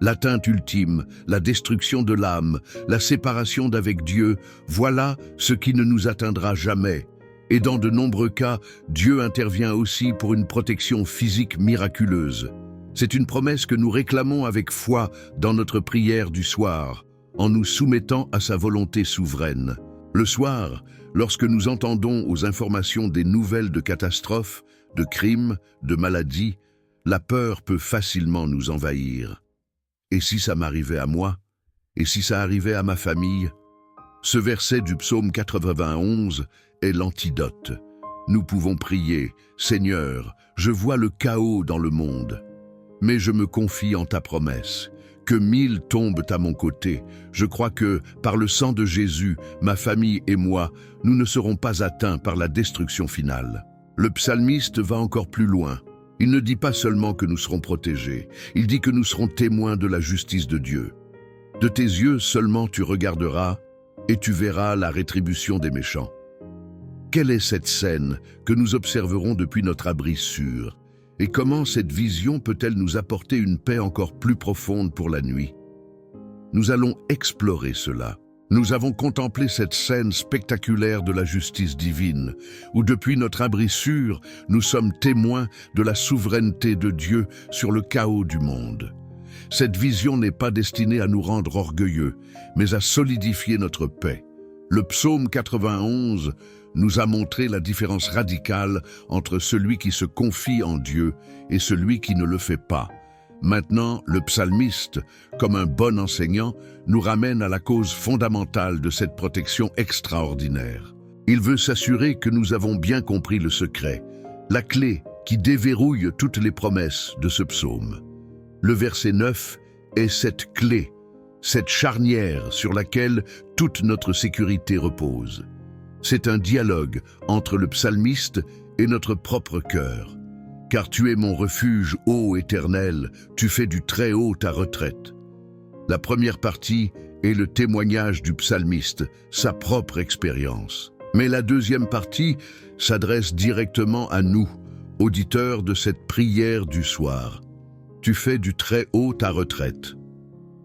L'atteinte ultime, la destruction de l'âme, la séparation d'avec Dieu, voilà ce qui ne nous atteindra jamais. Et dans de nombreux cas, Dieu intervient aussi pour une protection physique miraculeuse. C'est une promesse que nous réclamons avec foi dans notre prière du soir, en nous soumettant à sa volonté souveraine. Le soir, lorsque nous entendons aux informations des nouvelles de catastrophes, de crimes, de maladies, la peur peut facilement nous envahir. Et si ça m'arrivait à moi? Et si ça arrivait à ma famille? Ce verset du psaume 91 est l'antidote. Nous pouvons prier, « Seigneur, je vois le chaos dans le monde, mais je me confie en ta promesse. Que 1000 tombent à mon côté, je crois que, par le sang de Jésus, ma famille et moi, nous ne serons pas atteints par la destruction finale. » Le psalmiste va encore plus loin. Il ne dit pas seulement que nous serons protégés, il dit que nous serons témoins de la justice de Dieu. De tes yeux seulement tu regarderas, et tu verras la rétribution des méchants. Quelle est cette scène que nous observerons depuis notre abri sûr? Et comment cette vision peut-elle nous apporter une paix encore plus profonde pour la nuit? Nous allons explorer cela. Nous avons contemplé cette scène spectaculaire de la justice divine, où depuis notre abri sûr, nous sommes témoins de la souveraineté de Dieu sur le chaos du monde. Cette vision n'est pas destinée à nous rendre orgueilleux, mais à solidifier notre paix. Le psaume 91 nous a montré la différence radicale entre celui qui se confie en Dieu et celui qui ne le fait pas. Maintenant, le psalmiste, comme un bon enseignant, nous ramène à la cause fondamentale de cette protection extraordinaire. Il veut s'assurer que nous avons bien compris le secret, la clé qui déverrouille toutes les promesses de ce psaume. Le verset 9 est cette clé, cette charnière sur laquelle toute notre sécurité repose. C'est un dialogue entre le psalmiste et notre propre cœur. Car tu es mon refuge, ô Éternel, tu fais du Très-Haut ta retraite. La première partie est le témoignage du psalmiste, sa propre expérience. Mais la deuxième partie s'adresse directement à nous, auditeurs de cette prière du soir. Tu fais du Très-Haut ta retraite.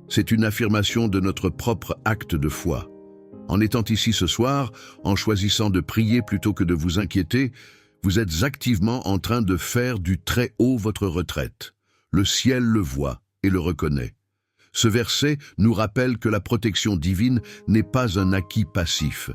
C'est une affirmation de notre propre acte de foi. En étant ici ce soir, en choisissant de prier plutôt que de vous inquiéter, vous êtes activement en train de faire du Très-Haut votre retraite. Le ciel le voit et le reconnaît. Ce verset nous rappelle que la protection divine n'est pas un acquis passif.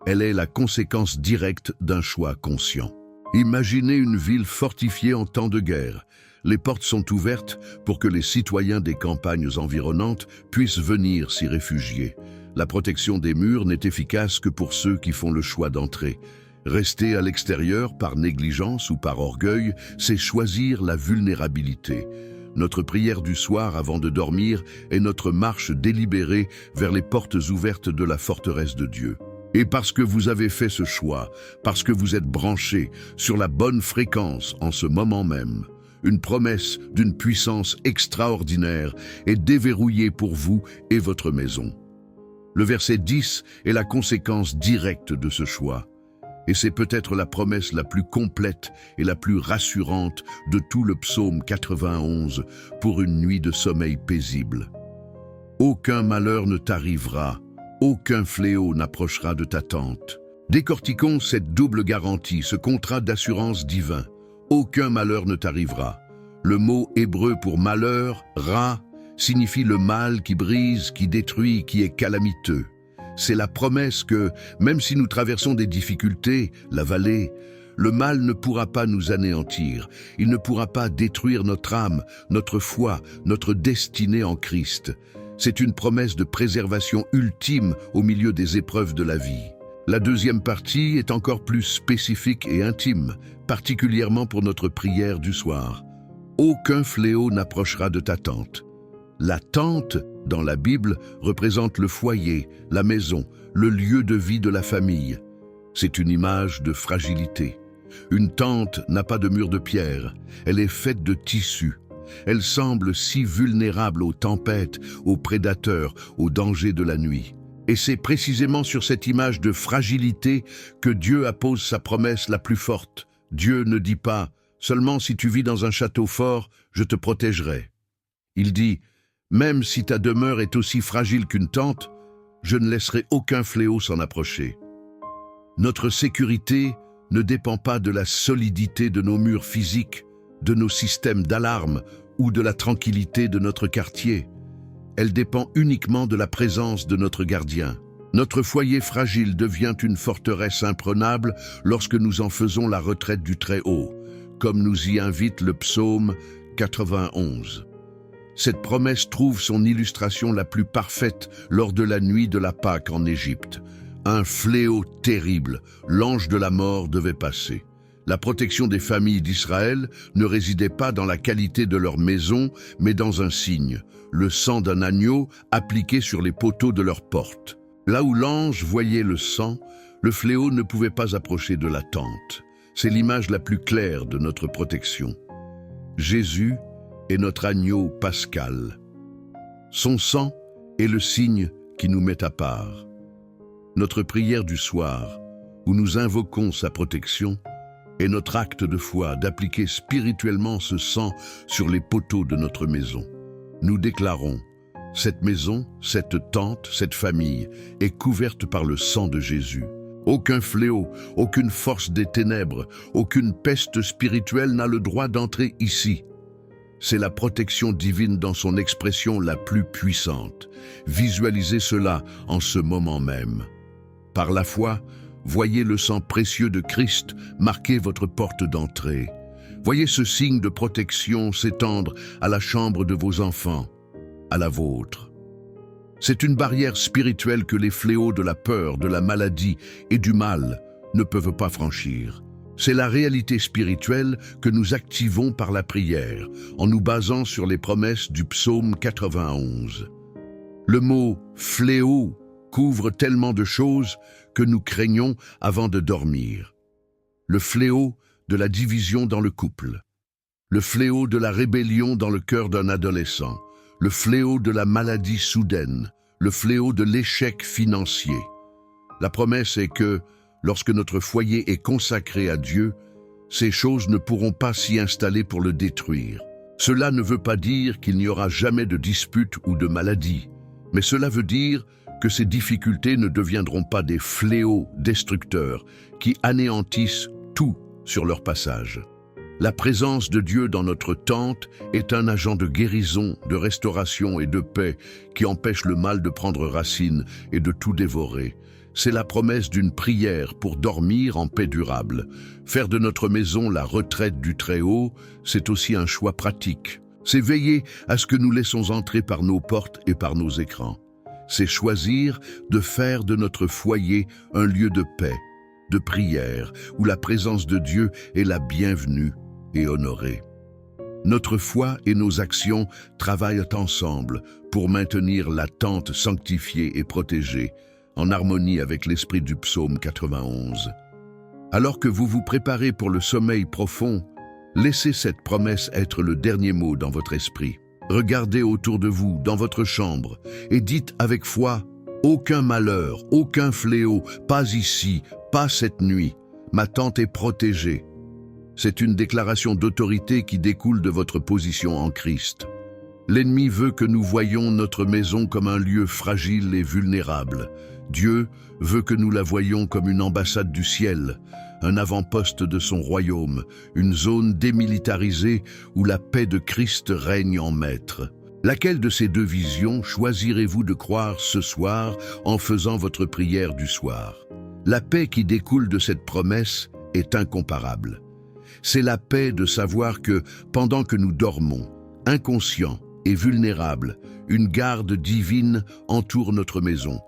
Elle est la conséquence directe d'un choix conscient. Imaginez une ville fortifiée en temps de guerre. Les portes sont ouvertes pour que les citoyens des campagnes environnantes puissent venir s'y réfugier. La protection des murs n'est efficace que pour ceux qui font le choix d'entrer. Rester à l'extérieur par négligence ou par orgueil, c'est choisir la vulnérabilité. Notre prière du soir avant de dormir est notre marche délibérée vers les portes ouvertes de la forteresse de Dieu. Et parce que vous avez fait ce choix, parce que vous êtes branchés sur la bonne fréquence en ce moment même, une promesse d'une puissance extraordinaire est déverrouillée pour vous et votre maison. Le verset 10 est la conséquence directe de ce choix. Et c'est peut-être la promesse la plus complète et la plus rassurante de tout le psaume 91 pour une nuit de sommeil paisible. Aucun malheur ne t'arrivera, aucun fléau n'approchera de ta tente. Décortiquons cette double garantie, ce contrat d'assurance divin. Aucun malheur ne t'arrivera. Le mot hébreu pour malheur, ra, signifie le mal qui brise, qui détruit, qui est calamiteux. C'est la promesse que, même si nous traversons des difficultés, la vallée, le mal ne pourra pas nous anéantir. Il ne pourra pas détruire notre âme, notre foi, notre destinée en Christ. C'est une promesse de préservation ultime au milieu des épreuves de la vie. La deuxième partie est encore plus spécifique et intime, particulièrement pour notre prière du soir. Aucun fléau n'approchera de ta tente. La tente, dans la Bible, représente le foyer, la maison, le lieu de vie de la famille. C'est une image de fragilité. Une tente n'a pas de mur de pierre, elle est faite de tissu. Elle semble si vulnérable aux tempêtes, aux prédateurs, aux dangers de la nuit. Et c'est précisément sur cette image de fragilité que Dieu appose sa promesse la plus forte. Dieu ne dit pas « Seulement si tu vis dans un château fort, je te protégerai ». Il dit « Même si ta demeure est aussi fragile qu'une tente, je ne laisserai aucun fléau s'en approcher. Notre sécurité ne dépend pas de la solidité de nos murs physiques, de nos systèmes d'alarme ou de la tranquillité de notre quartier. Elle dépend uniquement de la présence de notre gardien. Notre foyer fragile devient une forteresse imprenable lorsque nous en faisons la retraite du Très-Haut, comme nous y invite le psaume 91. Cette promesse trouve son illustration la plus parfaite lors de la nuit de la Pâque en Égypte. Un fléau terrible, l'ange de la mort devait passer. La protection des familles d'Israël ne résidait pas dans la qualité de leur maison, mais dans un signe, le sang d'un agneau appliqué sur les poteaux de leur porte. Là où l'ange voyait le sang, le fléau ne pouvait pas approcher de la tente. C'est l'image la plus claire de notre protection. Jésus est notre agneau pascal. Son sang est le signe qui nous met à part. Notre prière du soir, où nous invoquons sa protection, est notre acte de foi d'appliquer spirituellement ce sang sur les poteaux de notre maison. Nous déclarons: cette maison, cette tente, cette famille est couverte par le sang de Jésus. Aucun fléau, aucune force des ténèbres, aucune peste spirituelle n'a le droit d'entrer ici. C'est la protection divine dans son expression la plus puissante. Visualisez cela en ce moment même. Par la foi, voyez le sang précieux de Christ marquer votre porte d'entrée. Voyez ce signe de protection s'étendre à la chambre de vos enfants, à la vôtre. C'est une barrière spirituelle que les fléaux de la peur, de la maladie et du mal ne peuvent pas franchir. C'est la réalité spirituelle que nous activons par la prière, en nous basant sur les promesses du psaume 91. Le mot « fléau » couvre tellement de choses que nous craignons avant de dormir. Le fléau de la division dans le couple, le fléau de la rébellion dans le cœur d'un adolescent, le fléau de la maladie soudaine, le fléau de l'échec financier. La promesse est que, lorsque notre foyer est consacré à Dieu, ces choses ne pourront pas s'y installer pour le détruire. Cela ne veut pas dire qu'il n'y aura jamais de dispute ou de maladie, mais cela veut dire que ces difficultés ne deviendront pas des fléaux destructeurs qui anéantissent tout sur leur passage. La présence de Dieu dans notre tente est un agent de guérison, de restauration et de paix qui empêche le mal de prendre racine et de tout dévorer. C'est la promesse d'une prière pour dormir en paix durable. Faire de notre maison la retraite du Très-Haut, c'est aussi un choix pratique. C'est veiller à ce que nous laissons entrer par nos portes et par nos écrans. C'est choisir de faire de notre foyer un lieu de paix, de prière, où la présence de Dieu est la bienvenue et honorée. Notre foi et nos actions travaillent ensemble pour maintenir la tente sanctifiée et protégée, en harmonie avec l'esprit du psaume 91. Alors que vous vous préparez pour le sommeil profond, laissez cette promesse être le dernier mot dans votre esprit. Regardez autour de vous, dans votre chambre, et dites avec foi: aucun malheur, aucun fléau, pas ici, pas cette nuit. Ma tente est protégée. C'est une déclaration d'autorité qui découle de votre position en Christ. L'ennemi veut que nous voyions notre maison comme un lieu fragile et vulnérable. Dieu veut que nous la voyions comme une ambassade du ciel, un avant-poste de son royaume, une zone démilitarisée où la paix de Christ règne en maître. Laquelle de ces deux visions choisirez-vous de croire ce soir en faisant votre prière du soir? La paix qui découle de cette promesse est incomparable. C'est la paix de savoir que, pendant que nous dormons, inconscients et vulnérables, une garde divine entoure notre maison.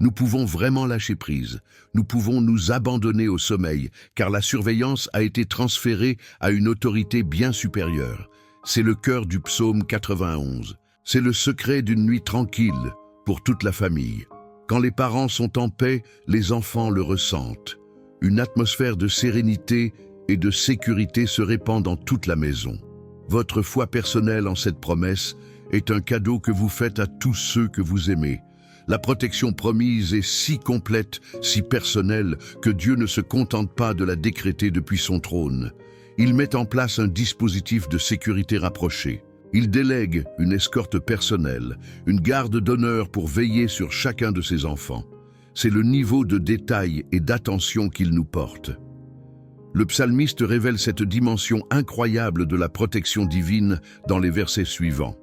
Nous pouvons vraiment lâcher prise. Nous pouvons nous abandonner au sommeil, car la surveillance a été transférée à une autorité bien supérieure. C'est le cœur du psaume 91. C'est le secret d'une nuit tranquille pour toute la famille. Quand les parents sont en paix, les enfants le ressentent. Une atmosphère de sérénité et de sécurité se répand dans toute la maison. Votre foi personnelle en cette promesse est un cadeau que vous faites à tous ceux que vous aimez. La protection promise est si complète, si personnelle, que Dieu ne se contente pas de la décréter depuis son trône. Il met en place un dispositif de sécurité rapproché. Il délègue une escorte personnelle, une garde d'honneur pour veiller sur chacun de ses enfants. C'est le niveau de détail et d'attention qu'il nous porte. Le psalmiste révèle cette dimension incroyable de la protection divine dans les versets suivants.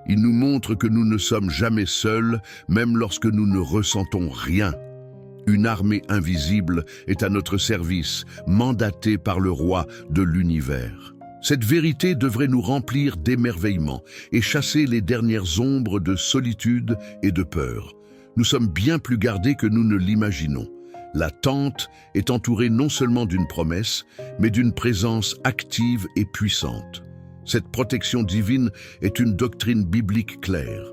Il nous montre que nous ne sommes jamais seuls, même lorsque nous ne ressentons rien. Une armée invisible est à notre service, mandatée par le roi de l'univers. Cette vérité devrait nous remplir d'émerveillement et chasser les dernières ombres de solitude et de peur. Nous sommes bien plus gardés que nous ne l'imaginons. La tente est entourée non seulement d'une promesse, mais d'une présence active et puissante. Cette protection divine est une doctrine biblique claire.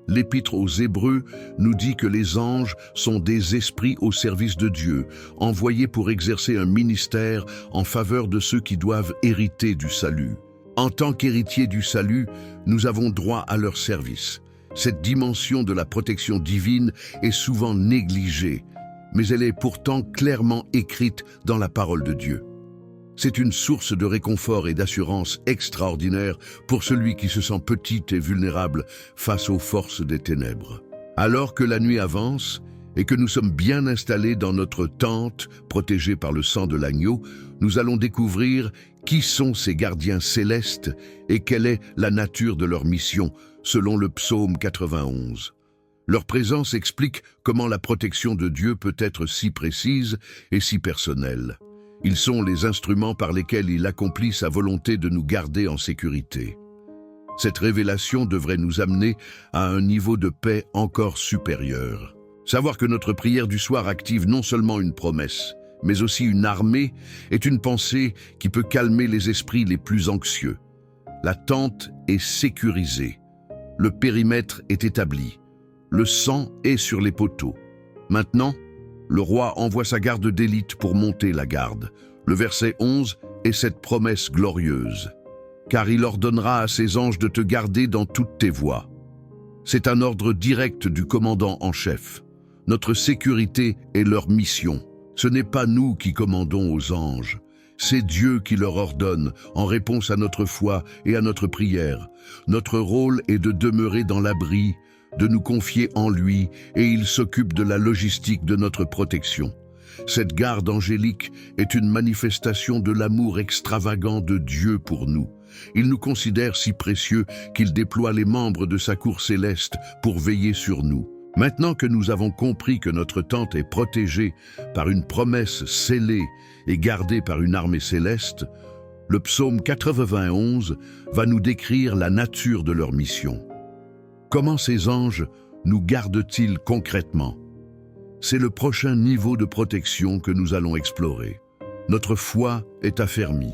L'Épître aux Hébreux nous dit que les anges sont des esprits au service de Dieu, envoyés pour exercer un ministère en faveur de ceux qui doivent hériter du salut. En tant qu'héritiers du salut, nous avons droit à leur service. Cette dimension de la protection divine est souvent négligée, mais elle est pourtant clairement écrite dans la parole de Dieu. C'est une source de réconfort et d'assurance extraordinaire pour celui qui se sent petit et vulnérable face aux forces des ténèbres. Alors que la nuit avance et que nous sommes bien installés dans notre tente, protégée par le sang de l'agneau, nous allons découvrir qui sont ces gardiens célestes et quelle est la nature de leur mission, selon le psaume 91. Leur présence explique comment la protection de Dieu peut être si précise et si personnelle. Ils sont les instruments par lesquels il accomplit sa volonté de nous garder en sécurité. Cette révélation devrait nous amener à un niveau de paix encore supérieur. Savoir que notre prière du soir active non seulement une promesse, mais aussi une armée, est une pensée qui peut calmer les esprits les plus anxieux. La tente est sécurisée. Le périmètre est établi. Le sang est sur les poteaux. Maintenant, le roi envoie sa garde d'élite pour monter la garde. Le verset 11 est cette promesse glorieuse. « Car il ordonnera à ses anges de te garder dans toutes tes voies. » C'est un ordre direct du commandant en chef. Notre sécurité est leur mission. Ce n'est pas nous qui commandons aux anges. C'est Dieu qui leur ordonne en réponse à notre foi et à notre prière. Notre rôle est de demeurer dans l'abri, de nous confier en lui, et il s'occupe de la logistique de notre protection. Cette garde angélique est une manifestation de l'amour extravagant de Dieu pour nous. Il nous considère si précieux qu'il déploie les membres de sa cour céleste pour veiller sur nous. Maintenant que nous avons compris que notre tente est protégée par une promesse scellée et gardée par une armée céleste, le psaume 91 va nous décrire la nature de leur mission. Comment ces anges nous gardent-ils concrètement? C'est le prochain niveau de protection que nous allons explorer. Notre foi est affermie.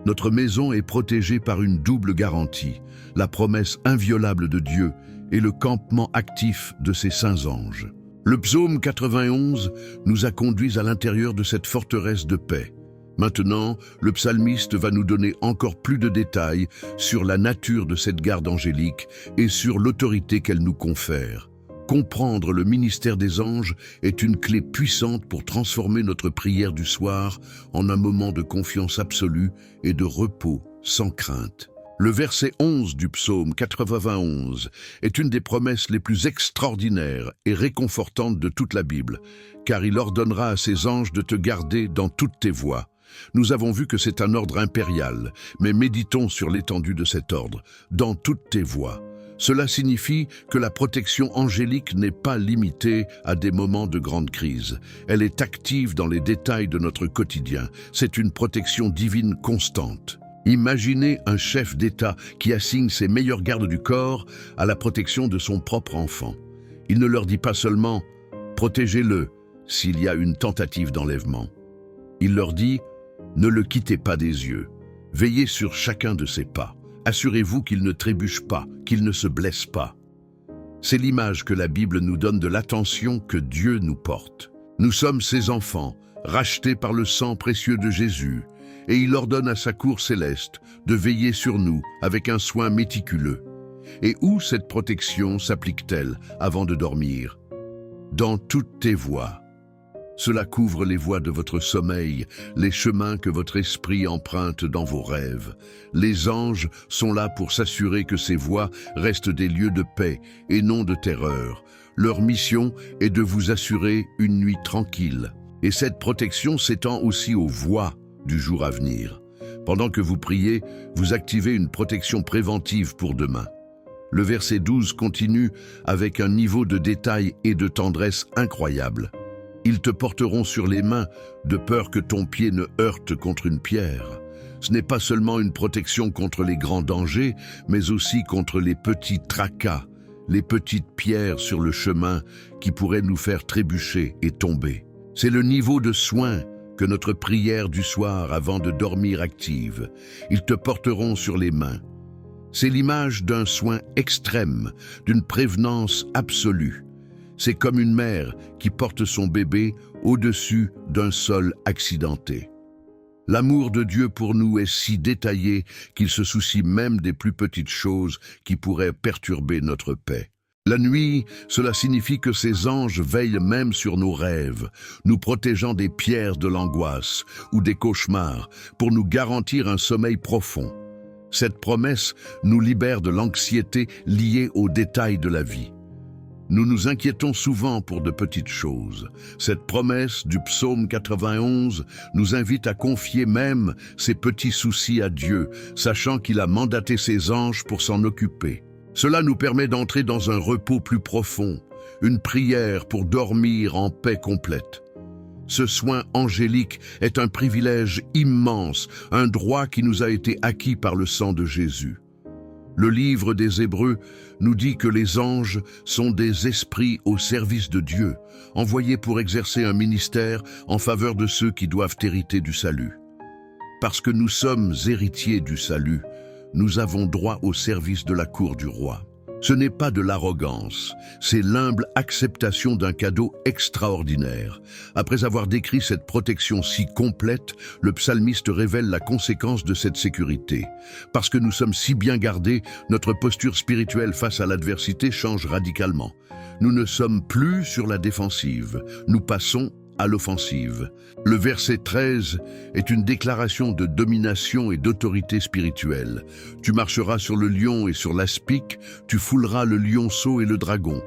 Notre maison est protégée par une double garantie, la promesse inviolable de Dieu et le campement actif de ses saints anges. Le psaume 91 nous a conduits à l'intérieur de cette forteresse de paix. Maintenant, le psalmiste va nous donner encore plus de détails sur la nature de cette garde angélique et sur l'autorité qu'elle nous confère. Comprendre le ministère des anges est une clé puissante pour transformer notre prière du soir en un moment de confiance absolue et de repos sans crainte. Le verset 11 du psaume 91 est une des promesses les plus extraordinaires et réconfortantes de toute la Bible, car il ordonnera à ses anges de te garder dans toutes tes voies. Nous avons vu que c'est un ordre impérial, mais méditons sur l'étendue de cet ordre, dans toutes tes voies. Cela signifie que la protection angélique n'est pas limitée à des moments de grande crise. Elle est active dans les détails de notre quotidien. C'est une protection divine constante. Imaginez un chef d'État qui assigne ses meilleurs gardes du corps à la protection de son propre enfant. Il ne leur dit pas seulement « protégez-le » s'il y a une tentative d'enlèvement. Il leur dit « ne le quittez pas des yeux, veillez sur chacun de ses pas. Assurez-vous qu'il ne trébuche pas, qu'il ne se blesse pas. » C'est l'image que la Bible nous donne de l'attention que Dieu nous porte. Nous sommes ses enfants, rachetés par le sang précieux de Jésus, et il ordonne à sa cour céleste de veiller sur nous avec un soin méticuleux. Et où cette protection s'applique-t-elle avant de dormir? Dans toutes tes voies. Cela couvre les voies de votre sommeil, les chemins que votre esprit emprunte dans vos rêves. Les anges sont là pour s'assurer que ces voies restent des lieux de paix et non de terreur. Leur mission est de vous assurer une nuit tranquille. Et cette protection s'étend aussi aux voies du jour à venir. Pendant que vous priez, vous activez une protection préventive pour demain. Le verset 12 continue avec un niveau de détail et de tendresse incroyable. Ils te porteront sur les mains, de peur que ton pied ne heurte contre une pierre. Ce n'est pas seulement une protection contre les grands dangers, mais aussi contre les petits tracas, les petites pierres sur le chemin qui pourraient nous faire trébucher et tomber. C'est le niveau de soin que notre prière du soir avant de dormir active. Ils te porteront sur les mains. C'est l'image d'un soin extrême, d'une prévenance absolue. C'est comme une mère qui porte son bébé au-dessus d'un sol accidenté. L'amour de Dieu pour nous est si détaillé qu'il se soucie même des plus petites choses qui pourraient perturber notre paix. La nuit, cela signifie que ces anges veillent même sur nos rêves, nous protégeant des pierres de l'angoisse ou des cauchemars pour nous garantir un sommeil profond. Cette promesse nous libère de l'anxiété liée aux détails de la vie. Nous nous inquiétons souvent pour de petites choses. Cette promesse du psaume 91 nous invite à confier même ces petits soucis à Dieu, sachant qu'il a mandaté ses anges pour s'en occuper. Cela nous permet d'entrer dans un repos plus profond, une prière pour dormir en paix complète. Ce soin angélique est un privilège immense, un droit qui nous a été acquis par le sang de Jésus. Le livre des Hébreux nous dit que les anges sont des esprits au service de Dieu, envoyés pour exercer un ministère en faveur de ceux qui doivent hériter du salut. Parce que nous sommes héritiers du salut, nous avons droit au service de la cour du roi. Ce n'est pas de l'arrogance, c'est l'humble acceptation d'un cadeau extraordinaire. Après avoir décrit cette protection si complète, le psalmiste révèle la conséquence de cette sécurité. Parce que nous sommes si bien gardés, notre posture spirituelle face à l'adversité change radicalement. Nous ne sommes plus sur la défensive, nous passons à l'offensive. Le verset 13 est une déclaration de domination et d'autorité spirituelle. Tu marcheras sur le lion et sur l'aspic, tu fouleras le lionceau et le dragon.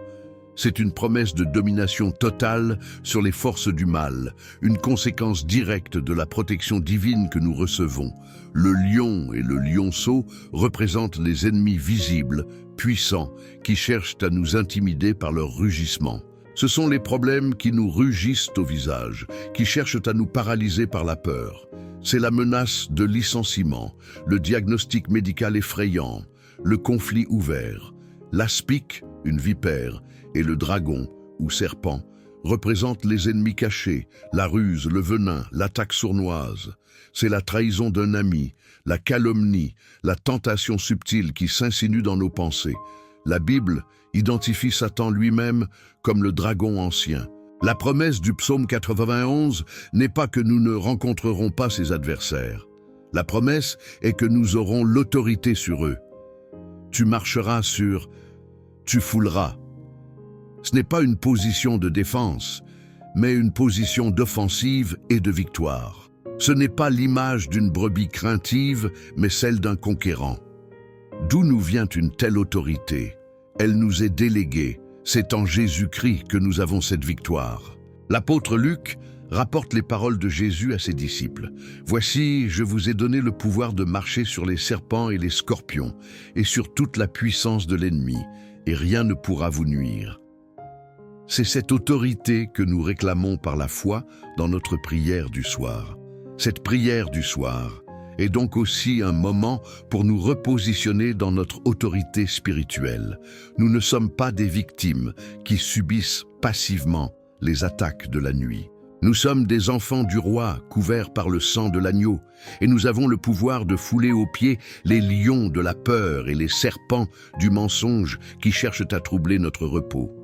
C'est une promesse de domination totale sur les forces du mal, une conséquence directe de la protection divine que nous recevons. Le lion et le lionceau représentent les ennemis visibles, puissants, qui cherchent à nous intimider par leur rugissement. Ce sont les problèmes qui nous rugissent au visage, qui cherchent à nous paralyser par la peur. C'est la menace de licenciement, le diagnostic médical effrayant, le conflit ouvert. L'aspic, une vipère, et le dragon, ou serpent, représentent les ennemis cachés, la ruse, le venin, l'attaque sournoise. C'est la trahison d'un ami, la calomnie, la tentation subtile qui s'insinue dans nos pensées. La Bible identifie Satan lui-même comme le dragon ancien. La promesse du psaume 91 n'est pas que nous ne rencontrerons pas ses adversaires. La promesse est que nous aurons l'autorité sur eux. Tu marcheras sur, tu fouleras. Ce n'est pas une position de défense, mais une position d'offensive et de victoire. Ce n'est pas l'image d'une brebis craintive, mais celle d'un conquérant. D'où nous vient une telle autorité? Elle nous est déléguée. C'est en Jésus-Christ que nous avons cette victoire. L'apôtre Luc rapporte les paroles de Jésus à ses disciples. « Voici, je vous ai donné le pouvoir de marcher sur les serpents et les scorpions, et sur toute la puissance de l'ennemi, et rien ne pourra vous nuire. » C'est cette autorité que nous réclamons par la foi dans notre prière du soir. Cette prière du soir est donc aussi un moment pour nous repositionner dans notre autorité spirituelle. Nous ne sommes pas des victimes qui subissent passivement les attaques de la nuit. Nous sommes des enfants du roi couverts par le sang de l'agneau et nous avons le pouvoir de fouler aux pieds les lions de la peur et les serpents du mensonge qui cherchent à troubler notre repos.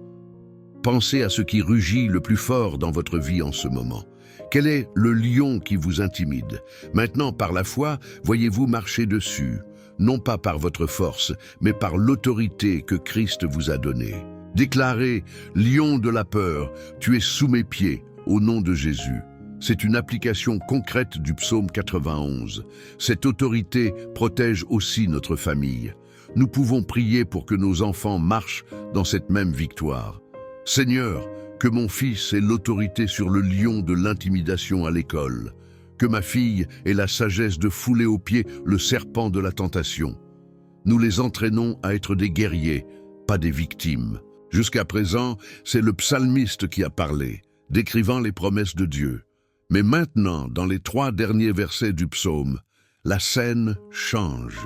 Pensez à ce qui rugit le plus fort dans votre vie en ce moment. Quel est le lion qui vous intimide? Maintenant, par la foi, voyez-vous marcher dessus, non pas par votre force, mais par l'autorité que Christ vous a donnée. Déclarez, lion de la peur, tu es sous mes pieds. au nom de Jésus. C'est une application concrète du psaume 91. Cette autorité protège aussi notre famille. Nous pouvons prier pour que nos enfants marchent dans cette même victoire. Seigneur, que mon fils ait l'autorité sur le lion de l'intimidation à l'école. Que ma fille ait la sagesse de fouler aux pieds le serpent de la tentation. Nous les entraînons à être des guerriers, pas des victimes. Jusqu'à présent, c'est le psalmiste qui a parlé, décrivant les promesses de Dieu. Mais maintenant, dans les 3 derniers versets du psaume, la scène change.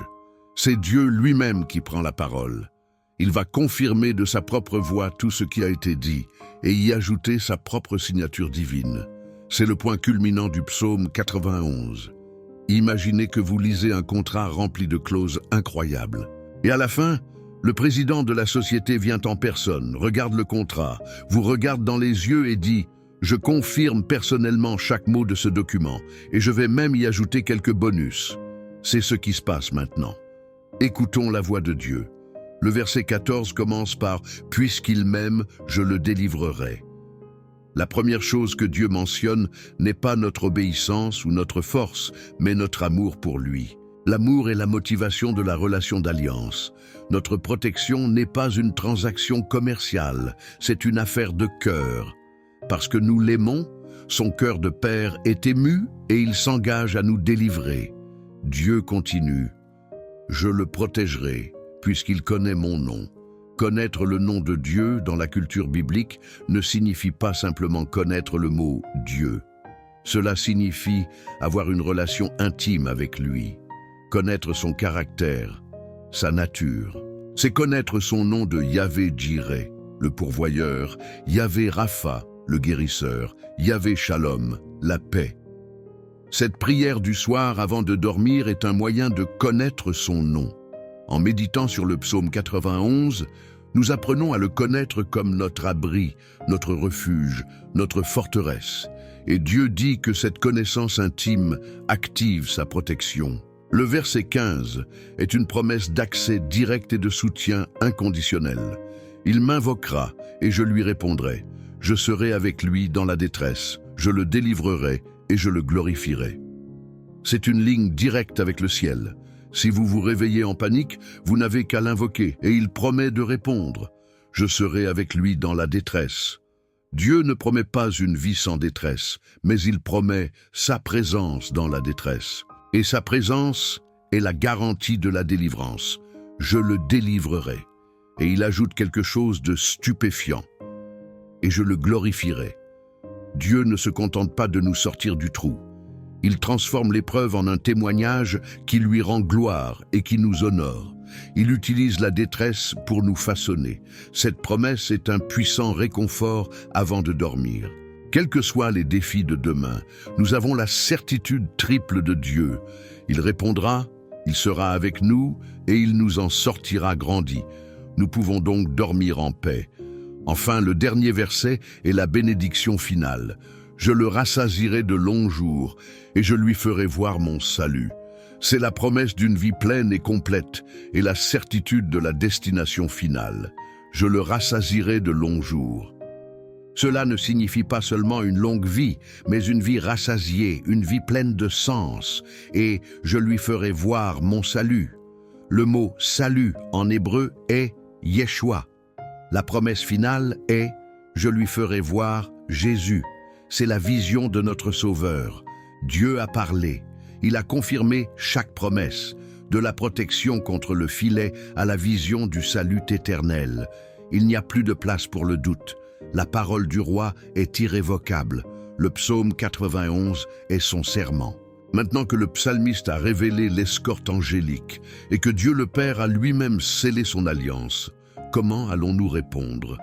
C'est Dieu lui-même qui prend la parole. Il va confirmer de sa propre voix tout ce qui a été dit et y ajouter sa propre signature divine. C'est le point culminant du psaume 91. Imaginez que vous lisez un contrat rempli de clauses incroyables. Et à la fin, le président de la société vient en personne, regarde le contrat, vous regarde dans les yeux et dit « Je confirme personnellement chaque mot de ce document et je vais même y ajouter quelques bonus. » C'est ce qui se passe maintenant. Écoutons la voix de Dieu. Le verset 14 commence par « Puisqu'il m'aime, je le délivrerai ». La première chose que Dieu mentionne n'est pas notre obéissance ou notre force, mais notre amour pour lui. L'amour est la motivation de la relation d'alliance. Notre protection n'est pas une transaction commerciale, c'est une affaire de cœur. Parce que nous l'aimons, son cœur de père est ému et il s'engage à nous délivrer. Dieu continue. « Je le protégerai, puisqu'il connaît mon nom. » Connaître le nom de Dieu dans la culture biblique ne signifie pas simplement connaître le mot « Dieu ». Cela signifie avoir une relation intime avec lui, connaître son caractère, sa nature. C'est connaître son nom de Yahvé Jireh, le pourvoyeur, Yahvé Rapha, le guérisseur, Yahvé Shalom, la paix. Cette prière du soir avant de dormir est un moyen de connaître son nom. En méditant sur le psaume 91, nous apprenons à le connaître comme notre abri, notre refuge, notre forteresse. Et Dieu dit que cette connaissance intime active sa protection. Le verset 15 est une promesse d'accès direct et de soutien inconditionnel. Il m'invoquera et je lui répondrai. Je serai avec lui dans la détresse, je le délivrerai et je le glorifierai. C'est une ligne directe avec le ciel. Si vous vous réveillez en panique, vous n'avez qu'à l'invoquer et il promet de répondre. Je serai avec lui dans la détresse. Dieu ne promet pas une vie sans détresse, mais il promet sa présence dans la détresse. Et sa présence est la garantie de la délivrance. Je le délivrerai. Et il ajoute quelque chose de stupéfiant. Et je le glorifierai. Dieu ne se contente pas de nous sortir du trou. Il transforme l'épreuve en un témoignage qui lui rend gloire et qui nous honore. Il utilise la détresse pour nous façonner. Cette promesse est un puissant réconfort avant de dormir. Quels que soient les défis de demain, nous avons la certitude triple de Dieu. Il répondra, il sera avec nous et il nous en sortira grandis. Nous pouvons donc dormir en paix. Enfin, le dernier verset est la bénédiction finale. Je le rassasierai de longs jours et je lui ferai voir mon salut. C'est la promesse d'une vie pleine et complète et la certitude de la destination finale. Je le rassasierai de longs jours. Cela ne signifie pas seulement une longue vie, mais une vie rassasiée, une vie pleine de sens. Et je lui ferai voir mon salut. Le mot « salut » en hébreu est « Yeshua ». La promesse finale est « je lui ferai voir Jésus ». C'est la vision de notre Sauveur. Dieu a parlé. Il a confirmé chaque promesse, de la protection contre le filet à la vision du salut éternel. Il n'y a plus de place pour le doute. La parole du roi est irrévocable. Le psaume 91 est son serment. Maintenant que le psalmiste a révélé l'escorte angélique et que Dieu le Père a lui-même scellé son alliance, comment allons-nous répondre ?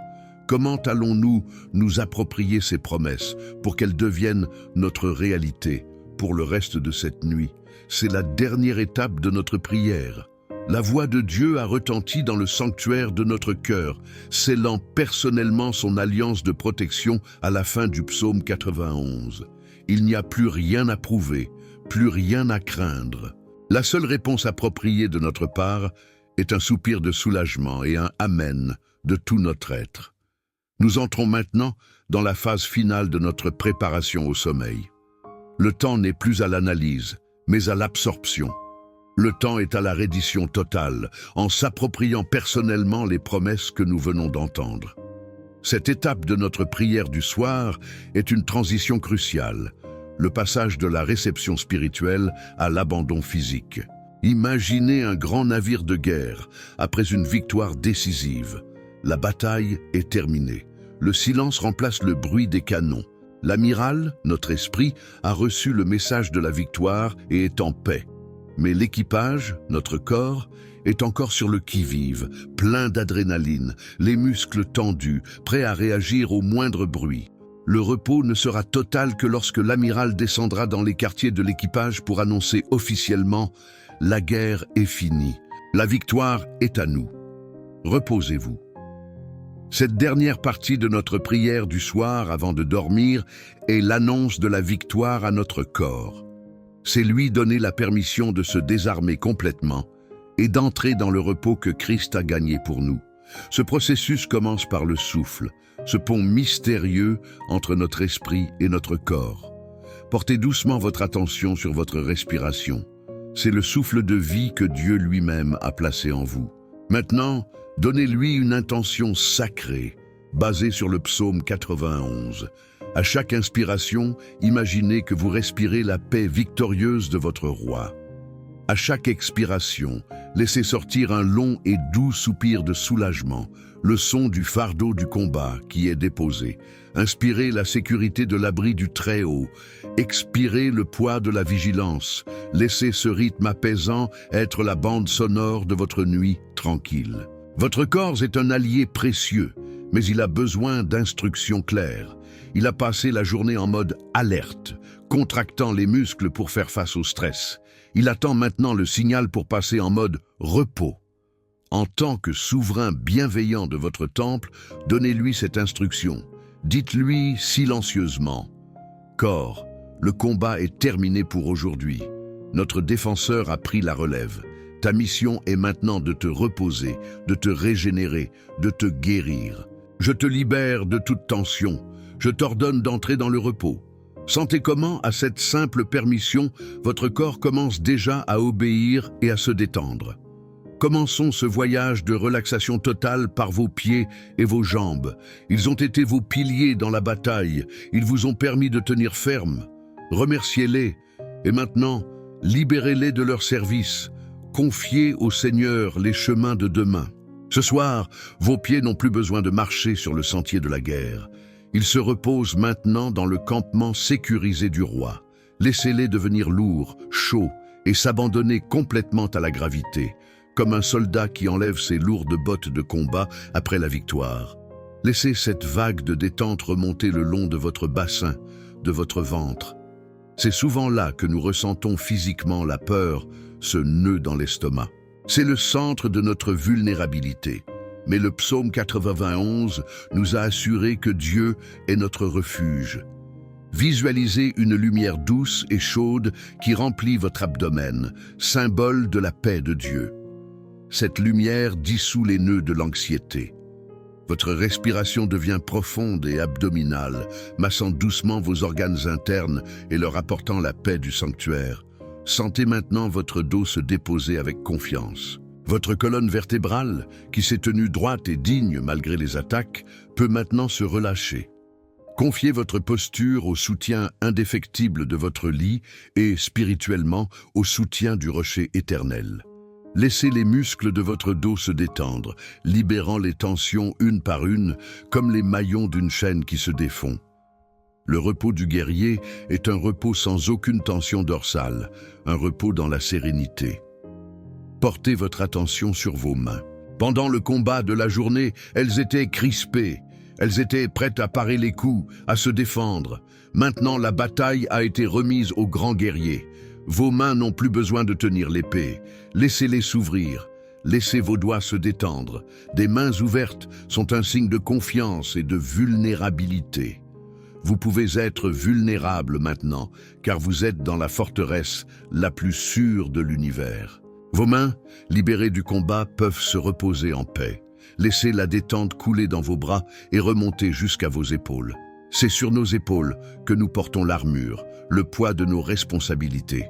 Comment allons-nous nous approprier ces promesses pour qu'elles deviennent notre réalité pour le reste de cette nuit? C'est la dernière étape de notre prière. La voix de Dieu a retenti dans le sanctuaire de notre cœur, scellant personnellement son alliance de protection à la fin du psaume 91. Il n'y a plus rien à prouver, plus rien à craindre. La seule réponse appropriée de notre part est un soupir de soulagement et un « Amen » de tout notre être. Nous entrons maintenant dans la phase finale de notre préparation au sommeil. Le temps n'est plus à l'analyse, mais à l'absorption. Le temps est à la reddition totale, en s'appropriant personnellement les promesses que nous venons d'entendre. Cette étape de notre prière du soir est une transition cruciale, le passage de la réception spirituelle à l'abandon physique. Imaginez un grand navire de guerre, après une victoire décisive. La bataille est terminée. Le silence remplace le bruit des canons. L'amiral, notre esprit, a reçu le message de la victoire et est en paix. Mais l'équipage, notre corps, est encore sur le qui-vive, plein d'adrénaline, les muscles tendus, prêts à réagir au moindre bruit. Le repos ne sera total que lorsque l'amiral descendra dans les quartiers de l'équipage pour annoncer officiellement « La guerre est finie, la victoire est à nous. Reposez-vous ». Cette dernière partie de notre prière du soir avant de dormir est l'annonce de la victoire à notre corps. C'est lui donner la permission de se désarmer complètement et d'entrer dans le repos que Christ a gagné pour nous. Ce processus commence par le souffle, ce pont mystérieux entre notre esprit et notre corps. Portez doucement votre attention sur votre respiration. C'est le souffle de vie que Dieu lui-même a placé en vous. Maintenant, donnez-lui une intention sacrée, basée sur le psaume 91. À chaque inspiration, imaginez que vous respirez la paix victorieuse de votre roi. À chaque expiration, laissez sortir un long et doux soupir de soulagement, le son du fardeau du combat qui est déposé. Inspirez la sécurité de l'abri du Très-Haut. Expirez le poids de la vigilance. Laissez ce rythme apaisant être la bande sonore de votre nuit tranquille. Votre corps est un allié précieux, mais il a besoin d'instructions claires. Il a passé la journée en mode alerte, contractant les muscles pour faire face au stress. Il attend maintenant le signal pour passer en mode repos. En tant que souverain bienveillant de votre temple, donnez-lui cette instruction. Dites-lui silencieusement « Corps, le combat est terminé pour aujourd'hui. Notre défenseur a pris la relève. Ta mission est maintenant de te reposer, de te régénérer, de te guérir. Je te libère de toute tension. Je t'ordonne d'entrer dans le repos. » Sentez comment, à cette simple permission, votre corps commence déjà à obéir et à se détendre. Commençons ce voyage de relaxation totale par vos pieds et vos jambes. Ils ont été vos piliers dans la bataille. Ils vous ont permis de tenir ferme. Remerciez-les. Et maintenant, libérez-les de leur service. Confiez au Seigneur les chemins de demain. Ce soir, vos pieds n'ont plus besoin de marcher sur le sentier de la guerre. Ils se reposent maintenant dans le campement sécurisé du roi. Laissez-les devenir lourds, chauds et s'abandonner complètement à la gravité, comme un soldat qui enlève ses lourdes bottes de combat après la victoire. Laissez cette vague de détente remonter le long de votre bassin, de votre ventre. C'est souvent là que nous ressentons physiquement la peur, ce nœud dans l'estomac. C'est le centre de notre vulnérabilité. Mais le psaume 91 nous a assuré que Dieu est notre refuge. Visualisez une lumière douce et chaude qui remplit votre abdomen, symbole de la paix de Dieu. Cette lumière dissout les nœuds de l'anxiété. Votre respiration devient profonde et abdominale, massant doucement vos organes internes et leur apportant la paix du sanctuaire. Sentez maintenant votre dos se déposer avec confiance. Votre colonne vertébrale, qui s'est tenue droite et digne malgré les attaques, peut maintenant se relâcher. Confiez votre posture au soutien indéfectible de votre lit et, spirituellement, au soutien du rocher éternel. Laissez les muscles de votre dos se détendre, libérant les tensions une par une, comme les maillons d'une chaîne qui se défont. Le repos du guerrier est un repos sans aucune tension dorsale, un repos dans la sérénité. Portez votre attention sur vos mains. Pendant le combat de la journée, elles étaient crispées. Elles étaient prêtes à parer les coups, à se défendre. Maintenant, la bataille a été remise au grand guerrier. Vos mains n'ont plus besoin de tenir l'épée. Laissez-les s'ouvrir. Laissez vos doigts se détendre. Des mains ouvertes sont un signe de confiance et de vulnérabilité. Vous pouvez être vulnérable maintenant, car vous êtes dans la forteresse la plus sûre de l'univers. Vos mains, libérées du combat, peuvent se reposer en paix. Laissez la détente couler dans vos bras et remonter jusqu'à vos épaules. C'est sur nos épaules que nous portons l'armure, le poids de nos responsabilités.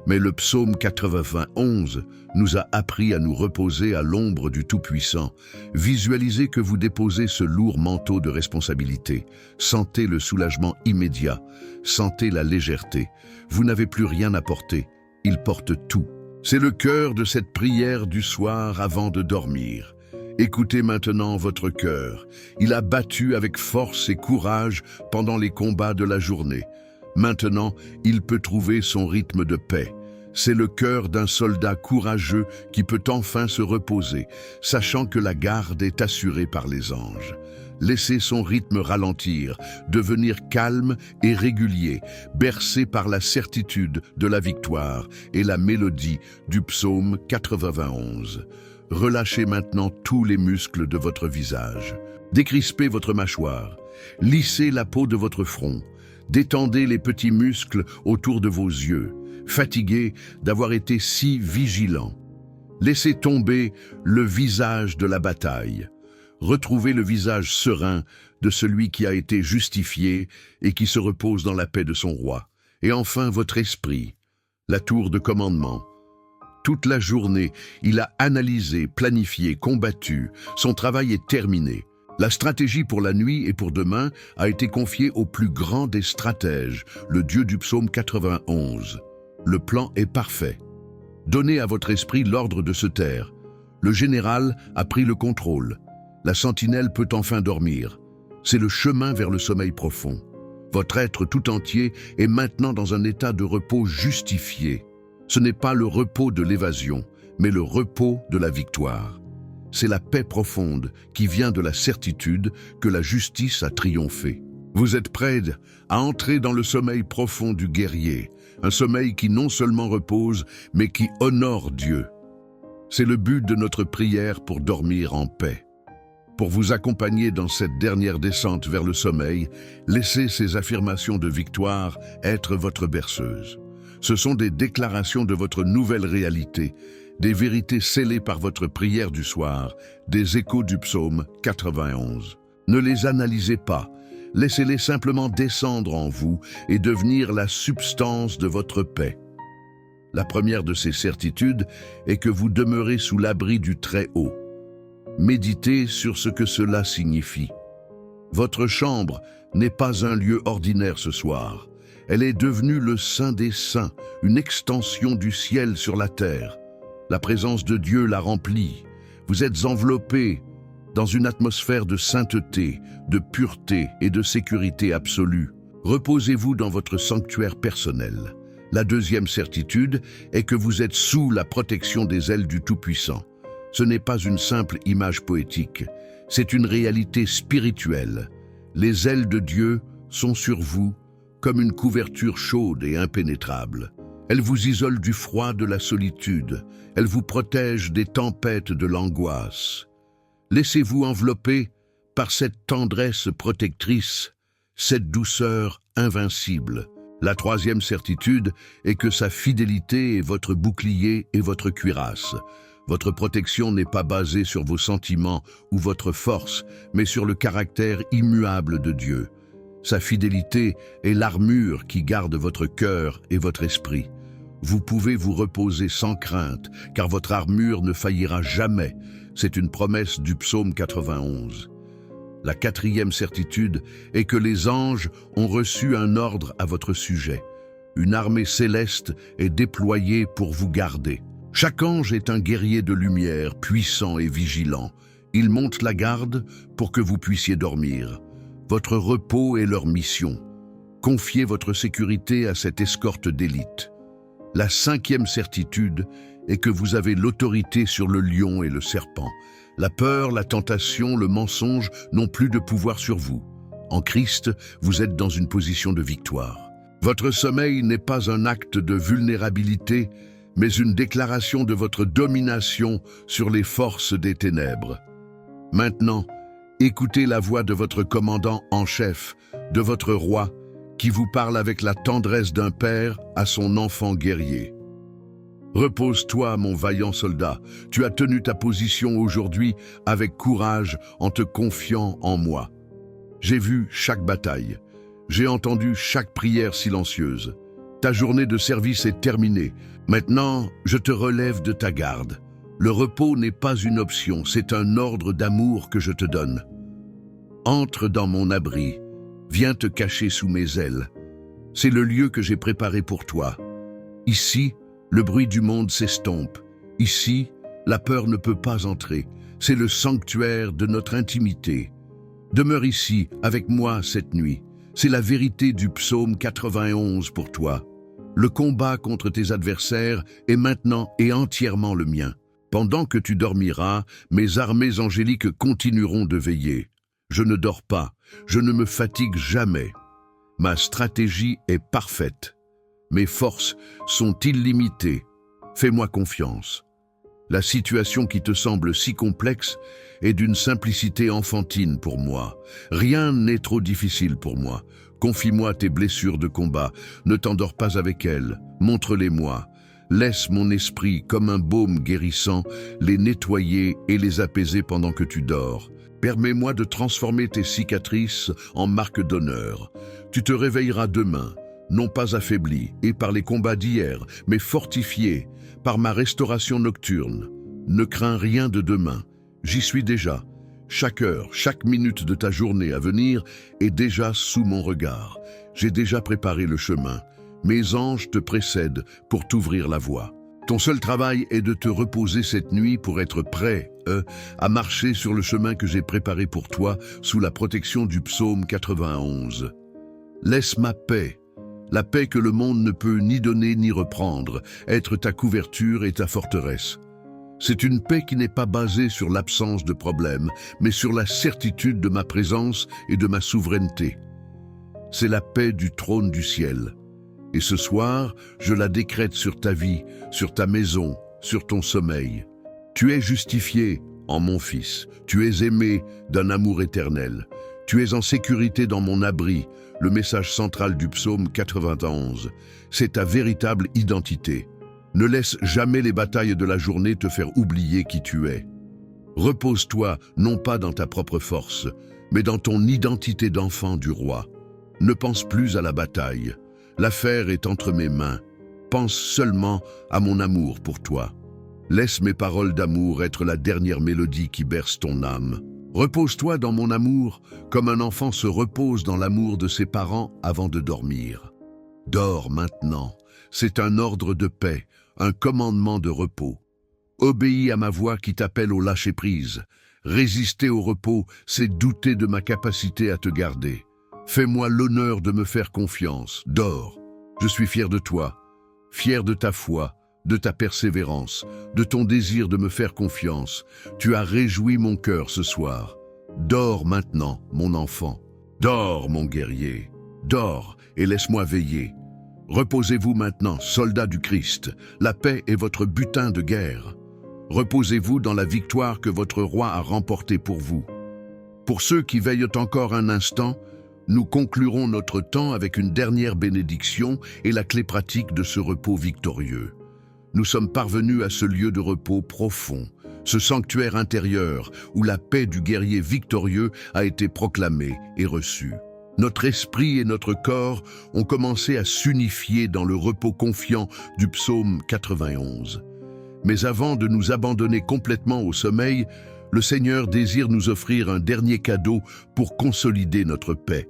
Mais le psaume 91 nous a appris à nous reposer à l'ombre du Tout-Puissant. Visualisez que vous déposez ce lourd manteau de responsabilité. Sentez le soulagement immédiat. Sentez la légèreté. Vous n'avez plus rien à porter. Il porte tout. C'est le cœur de cette prière du soir avant de dormir. Écoutez maintenant votre cœur. Il a battu avec force et courage pendant les combats de la journée. Maintenant, il peut trouver son rythme de paix. C'est le cœur d'un soldat courageux qui peut enfin se reposer, sachant que la garde est assurée par les anges. Laissez son rythme ralentir, devenir calme et régulier, bercé par la certitude de la victoire et la mélodie du psaume 91. Relâchez maintenant tous les muscles de votre visage. Décrispez votre mâchoire. Lissez la peau de votre front. Détendez les petits muscles autour de vos yeux, fatigués d'avoir été si vigilants. Laissez tomber le visage de la bataille. Retrouvez le visage serein de celui qui a été justifié et qui se repose dans la paix de son roi. Et enfin votre esprit, la tour de commandement. Toute la journée, il a analysé, planifié, combattu. Son travail est terminé. La stratégie pour la nuit et pour demain a été confiée au plus grand des stratèges, le Dieu du psaume 91. Le plan est parfait. Donnez à votre esprit l'ordre de se taire. Le général a pris le contrôle. La sentinelle peut enfin dormir. C'est le chemin vers le sommeil profond. Votre être tout entier est maintenant dans un état de repos justifié. Ce n'est pas le repos de l'évasion, mais le repos de la victoire. C'est la paix profonde qui vient de la certitude que la justice a triomphé. Vous êtes prêts à entrer dans le sommeil profond du guerrier, un sommeil qui non seulement repose, mais qui honore Dieu. C'est le but de notre prière pour dormir en paix. Pour vous accompagner dans cette dernière descente vers le sommeil, laissez ces affirmations de victoire être votre berceuse. Ce sont des déclarations de votre nouvelle réalité, des vérités scellées par votre prière du soir, des échos du psaume 91. Ne les analysez pas, laissez-les simplement descendre en vous et devenir la substance de votre paix. La première de ces certitudes est que vous demeurez sous l'abri du Très-Haut. Méditez sur ce que cela signifie. Votre chambre n'est pas un lieu ordinaire ce soir. Elle est devenue le Saint des Saints, une extension du ciel sur la terre. La présence de Dieu la remplit. Vous êtes enveloppé dans une atmosphère de sainteté, de pureté et de sécurité absolue. Reposez-vous dans votre sanctuaire personnel. La deuxième certitude est que vous êtes sous la protection des ailes du Tout-Puissant. Ce n'est pas une simple image poétique, c'est une réalité spirituelle. Les ailes de Dieu sont sur vous comme une couverture chaude et impénétrable. Elles vous isolent du froid de la solitude, elles vous protègent des tempêtes de l'angoisse. Laissez-vous envelopper par cette tendresse protectrice, cette douceur invincible. La troisième certitude est que sa fidélité est votre bouclier et votre cuirasse. Votre protection n'est pas basée sur vos sentiments ou votre force, mais sur le caractère immuable de Dieu. Sa fidélité est l'armure qui garde votre cœur et votre esprit. Vous pouvez vous reposer sans crainte, car votre armure ne faillira jamais. C'est une promesse du psaume 91. La quatrième certitude est que les anges ont reçu un ordre à votre sujet. Une armée céleste est déployée pour vous garder. Chaque ange est un guerrier de lumière, puissant et vigilant. Ils montent la garde pour que vous puissiez dormir. Votre repos est leur mission. Confiez votre sécurité à cette escorte d'élite. La cinquième certitude est que vous avez l'autorité sur le lion et le serpent. La peur, la tentation, le mensonge n'ont plus de pouvoir sur vous. En Christ, vous êtes dans une position de victoire. Votre sommeil n'est pas un acte de vulnérabilité, mais une déclaration de votre domination sur les forces des ténèbres. Maintenant, écoutez la voix de votre commandant en chef, de votre roi, qui vous parle avec la tendresse d'un père à son enfant guerrier. Repose-toi, mon vaillant soldat. Tu as tenu ta position aujourd'hui avec courage en te confiant en moi. J'ai vu chaque bataille. J'ai entendu chaque prière silencieuse. Ta journée de service est terminée. Maintenant, je te relève de ta garde. Le repos n'est pas une option, c'est un ordre d'amour que je te donne. Entre dans mon abri. Viens te cacher sous mes ailes. C'est le lieu que j'ai préparé pour toi. Ici, le bruit du monde s'estompe. Ici, la peur ne peut pas entrer. C'est le sanctuaire de notre intimité. Demeure ici, avec moi, cette nuit. C'est la vérité du psaume 91 pour toi. Le combat contre tes adversaires est maintenant et entièrement le mien. Pendant que tu dormiras, mes armées angéliques continueront de veiller. Je ne dors pas, je ne me fatigue jamais. Ma stratégie est parfaite. Mes forces sont illimitées. Fais-moi confiance. La situation qui te semble si complexe est d'une simplicité enfantine pour moi. Rien n'est trop difficile pour moi. Confie-moi tes blessures de combat. Ne t'endors pas avec elles. Montre-les-moi. Laisse mon esprit, comme un baume guérissant, les nettoyer et les apaiser pendant que tu dors. Permets-moi de transformer tes cicatrices en marques d'honneur. Tu te réveilleras demain, non pas affaibli et par les combats d'hier, mais fortifié par ma restauration nocturne. Ne crains rien de demain. J'y suis déjà. Chaque heure, chaque minute de ta journée à venir est déjà sous mon regard. J'ai déjà préparé le chemin. Mes anges te précèdent pour t'ouvrir la voie. Ton seul travail est de te reposer cette nuit pour être prêt à marcher sur le chemin que j'ai préparé pour toi sous la protection du psaume 91. Laisse ma paix, la paix que le monde ne peut ni donner ni reprendre, être ta couverture et ta forteresse. C'est une paix qui n'est pas basée sur l'absence de problèmes, mais sur la certitude de ma présence et de ma souveraineté. C'est la paix du trône du ciel. Et ce soir, je la décrète sur ta vie, sur ta maison, sur ton sommeil. Tu es justifié en mon Fils. Tu es aimé d'un amour éternel. Tu es en sécurité dans mon abri, le message central du psaume 91. C'est ta véritable identité. Ne laisse jamais les batailles de la journée te faire oublier qui tu es. Repose-toi non pas dans ta propre force, mais dans ton identité d'enfant du roi. Ne pense plus à la bataille. L'affaire est entre mes mains. Pense seulement à mon amour pour toi. Laisse mes paroles d'amour être la dernière mélodie qui berce ton âme. Repose-toi dans mon amour, comme un enfant se repose dans l'amour de ses parents avant de dormir. Dors maintenant. C'est un ordre de paix, un commandement de repos. Obéis à ma voix qui t'appelle au lâcher-prise. Résister au repos, c'est douter de ma capacité à te garder. Fais-moi l'honneur de me faire confiance. Dors. Je suis fier de toi, fier de ta foi, de ta persévérance, de ton désir de me faire confiance. Tu as réjoui mon cœur ce soir. Dors maintenant, mon enfant. Dors, mon guerrier. Dors et laisse-moi veiller. Reposez-vous maintenant, soldats du Christ. La paix est votre butin de guerre. Reposez-vous dans la victoire que votre roi a remportée pour vous. Pour ceux qui veillent encore un instant, nous conclurons notre temps avec une dernière bénédiction et la clé pratique de ce repos victorieux. Nous sommes parvenus à ce lieu de repos profond, ce sanctuaire intérieur où la paix du guerrier victorieux a été proclamée et reçue. Notre esprit et notre corps ont commencé à s'unifier dans le repos confiant du psaume 91. Mais avant de nous abandonner complètement au sommeil, le Seigneur désire nous offrir un dernier cadeau pour consolider notre paix,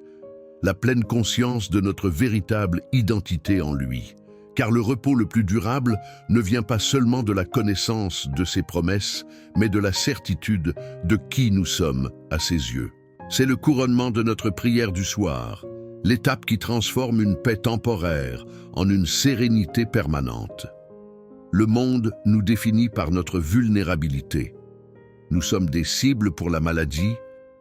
la pleine conscience de notre véritable identité en lui. Car le repos le plus durable ne vient pas seulement de la connaissance de ses promesses, mais de la certitude de qui nous sommes à ses yeux. C'est le couronnement de notre prière du soir, l'étape qui transforme une paix temporaire en une sérénité permanente. Le monde nous définit par notre vulnérabilité. Nous sommes des cibles pour la maladie,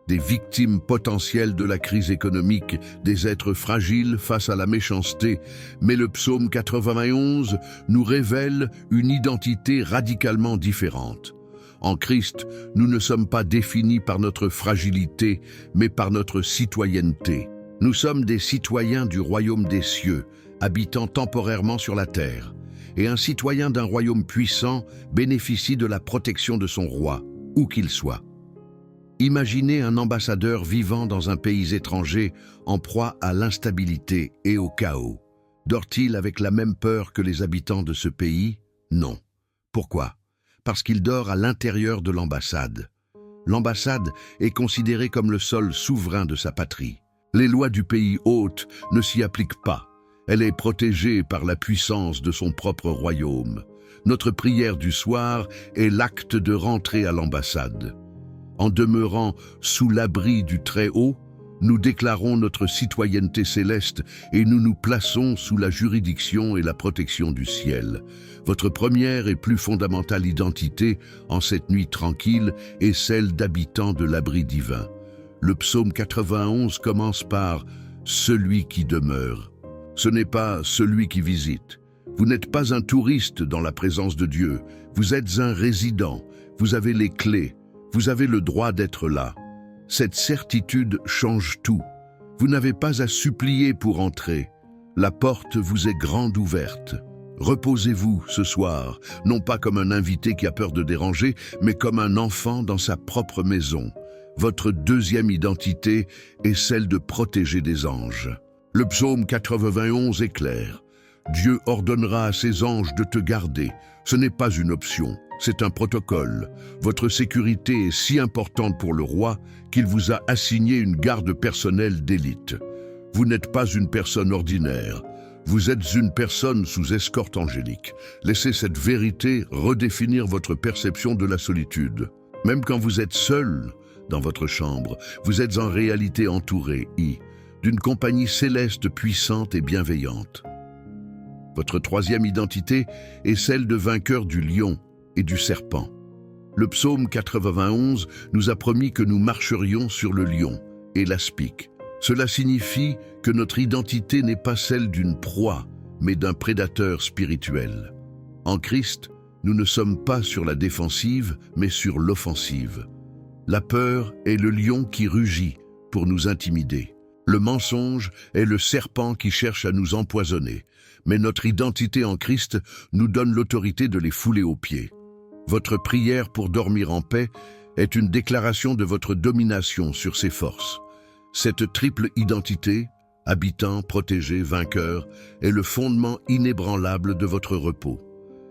des victimes potentielles de la crise économique, des êtres fragiles face à la méchanceté. Mais le psaume 91 nous révèle une identité radicalement différente. En Christ, nous ne sommes pas définis par notre fragilité, mais par notre citoyenneté. Nous sommes des citoyens du royaume des cieux, habitant temporairement sur la terre. et un citoyen d'un royaume puissant bénéficie de la protection de son roi, où qu'il soit. Imaginez un ambassadeur vivant dans un pays étranger en proie à l'instabilité et au chaos. Dort-il avec la même peur que les habitants de ce pays? Non. Pourquoi? Parce qu'il dort à l'intérieur de l'ambassade. L'ambassade est considérée comme le sol souverain de sa patrie. Les lois du pays hôte ne s'y appliquent pas. Elle est protégée par la puissance de son propre royaume. Notre prière du soir est l'acte de rentrer à l'ambassade. En demeurant sous l'abri du Très-Haut, nous déclarons notre citoyenneté céleste et nous nous plaçons sous la juridiction et la protection du ciel. Votre première et plus fondamentale identité en cette nuit tranquille est celle d'habitant de l'abri divin. Le psaume 91 commence par « Celui qui demeure ». Ce n'est pas celui qui visite. Vous n'êtes pas un touriste dans la présence de Dieu. Vous êtes un résident. Vous avez les clés. Vous avez le droit d'être là. Cette certitude change tout. Vous n'avez pas à supplier pour entrer. La porte vous est grande ouverte. Reposez-vous ce soir, non pas comme un invité qui a peur de déranger, mais comme un enfant dans sa propre maison. Votre deuxième identité est celle de protéger des anges. Le psaume 91 est clair. Dieu ordonnera à ses anges de te garder. Ce n'est pas une option, c'est un protocole. Votre sécurité est si importante pour le roi qu'il vous a assigné une garde personnelle d'élite. Vous n'êtes pas une personne ordinaire. Vous êtes une personne sous escorte angélique. Laissez cette vérité redéfinir votre perception de la solitude. Même quand vous êtes seul dans votre chambre, vous êtes en réalité entouré d'une compagnie céleste puissante et bienveillante. Votre troisième identité est celle de vainqueur du lion et du serpent. Le psaume 91 nous a promis que nous marcherions sur le lion et l'aspic. Cela signifie que notre identité n'est pas celle d'une proie, mais d'un prédateur spirituel. En Christ, nous ne sommes pas sur la défensive, mais sur l'offensive. La peur est le lion qui rugit pour nous intimider. Le mensonge est le serpent qui cherche à nous empoisonner, mais notre identité en Christ nous donne l'autorité de les fouler aux pieds. Votre prière pour dormir en paix est une déclaration de votre domination sur ces forces. Cette triple identité, habitant, protégé, vainqueur, est le fondement inébranlable de votre repos.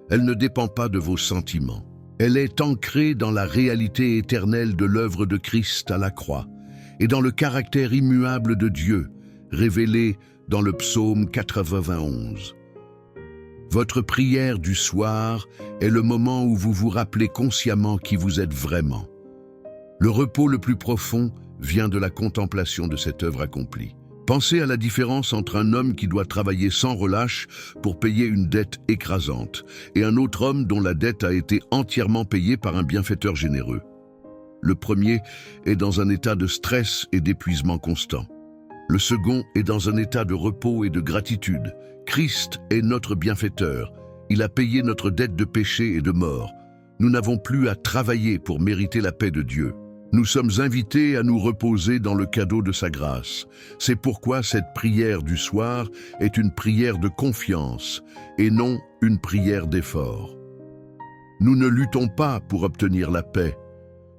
Elle ne dépend pas de vos sentiments. Elle est ancrée dans la réalité éternelle de l'œuvre de Christ à la croix et dans le caractère immuable de Dieu, révélé dans le psaume 91. Votre prière du soir est le moment où vous vous rappelez consciemment qui vous êtes vraiment. Le repos le plus profond vient de la contemplation de cette œuvre accomplie. Pensez à la différence entre un homme qui doit travailler sans relâche pour payer une dette écrasante et un autre homme dont la dette a été entièrement payée par un bienfaiteur généreux. Le premier est dans un état de stress et d'épuisement constant. Le second est dans un état de repos et de gratitude. Christ est notre bienfaiteur. Il a payé notre dette de péché et de mort. Nous n'avons plus à travailler pour mériter la paix de Dieu. Nous sommes invités à nous reposer dans le cadeau de sa grâce. C'est pourquoi cette prière du soir est une prière de confiance et non une prière d'effort. Nous ne luttons pas pour obtenir la paix.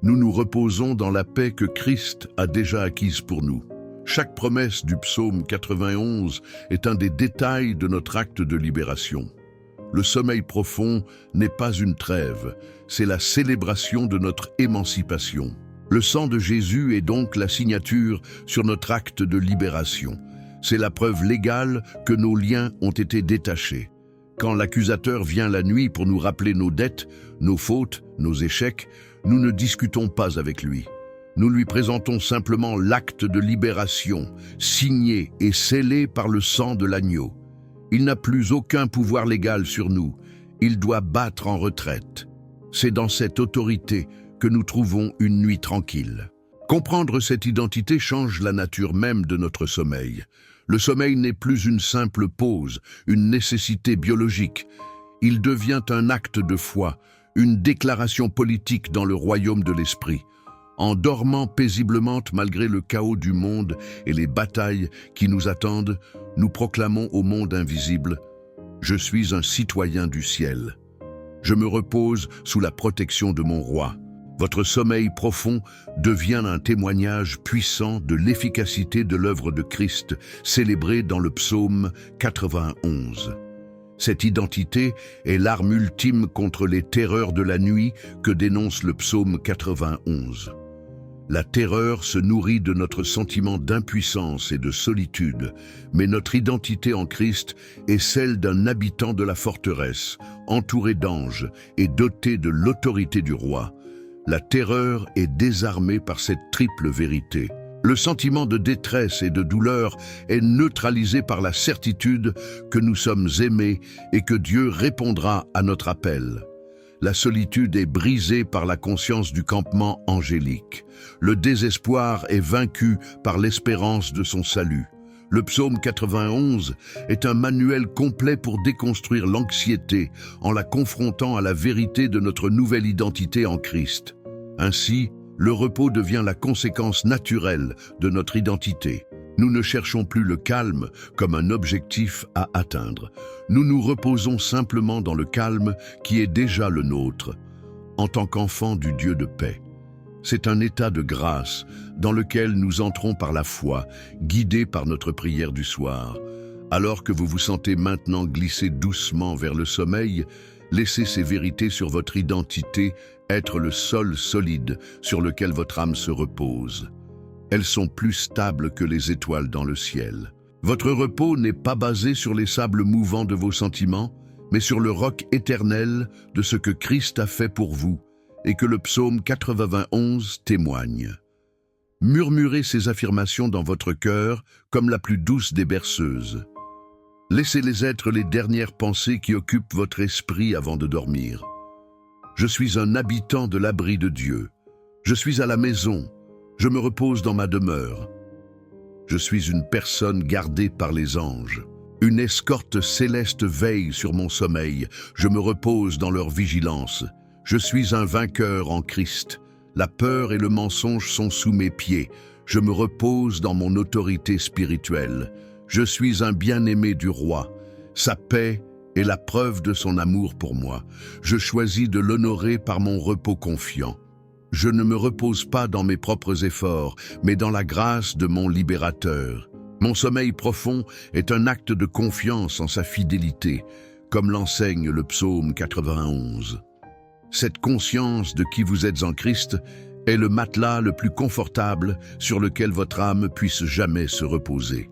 Nous nous reposons dans la paix que Christ a déjà acquise pour nous. Chaque promesse du psaume 91 est un des détails de notre acte de libération. Le sommeil profond n'est pas une trêve, c'est la célébration de notre émancipation. Le sang de Jésus est donc la signature sur notre acte de libération. C'est la preuve légale que nos liens ont été détachés. Quand l'accusateur vient la nuit pour nous rappeler nos dettes, nos fautes, nos échecs, nous ne discutons pas avec lui. Nous lui présentons simplement l'acte de libération, signé et scellé par le sang de l'agneau. Il n'a plus aucun pouvoir légal sur nous. Il doit battre en retraite. C'est dans cette autorité que nous trouvons une nuit tranquille. Comprendre cette identité change la nature même de notre sommeil. Le sommeil n'est plus une simple pause, une nécessité biologique. Il devient un acte de foi, une déclaration politique dans le royaume de l'esprit. En dormant paisiblement malgré le chaos du monde et les batailles qui nous attendent, nous proclamons au monde invisible Je suis un citoyen du ciel. Je me repose sous la protection de mon roi. Votre sommeil profond devient un témoignage puissant de l'efficacité de l'œuvre de Christ, célébrée dans le psaume 91. Cette identité est l'arme ultime contre les terreurs de la nuit que dénonce le psaume 91. La terreur se nourrit de notre sentiment d'impuissance et de solitude, mais notre identité en Christ est celle d'un habitant de la forteresse, entouré d'anges et doté de l'autorité du roi. La terreur est désarmée par cette triple vérité. Le sentiment de détresse et de douleur est neutralisé par la certitude que nous sommes aimés et que Dieu répondra à notre appel. La solitude est brisée par la conscience du campement angélique. Le désespoir est vaincu par l'espérance de son salut. Le psaume 91 est un manuel complet pour déconstruire l'anxiété en la confrontant à la vérité de notre nouvelle identité en Christ. Ainsi, le repos devient la conséquence naturelle de notre identité. Nous ne cherchons plus le calme comme un objectif à atteindre. Nous nous reposons simplement dans le calme qui est déjà le nôtre, en tant qu'enfants du Dieu de paix. C'est un état de grâce dans lequel nous entrons par la foi, guidés par notre prière du soir. Alors que vous vous sentez maintenant glisser doucement vers le sommeil, laissez ces vérités sur votre identité être le sol solide sur lequel votre âme se repose. Elles sont plus stables que les étoiles dans le ciel. Votre repos n'est pas basé sur les sables mouvants de vos sentiments, mais sur le roc éternel de ce que Christ a fait pour vous et que le psaume 91 témoigne. Murmurez ces affirmations dans votre cœur comme la plus douce des berceuses. Laissez-les être les dernières pensées qui occupent votre esprit avant de dormir. Je suis un habitant de l'abri de Dieu. Je suis à la maison. Je me repose dans ma demeure. Je suis une personne gardée par les anges. Une escorte céleste veille sur mon sommeil. Je me repose dans leur vigilance. Je suis un vainqueur en Christ. La peur et le mensonge sont sous mes pieds. Je me repose dans mon autorité spirituelle. Je suis un bien-aimé du roi. Sa paix est la preuve de son amour pour moi. Je choisis de l'honorer par mon repos confiant. Je ne me repose pas dans mes propres efforts, mais dans la grâce de mon libérateur. Mon sommeil profond est un acte de confiance en sa fidélité, comme l'enseigne le psaume 91. Cette conscience de qui vous êtes en Christ est le matelas le plus confortable sur lequel votre âme puisse jamais se reposer.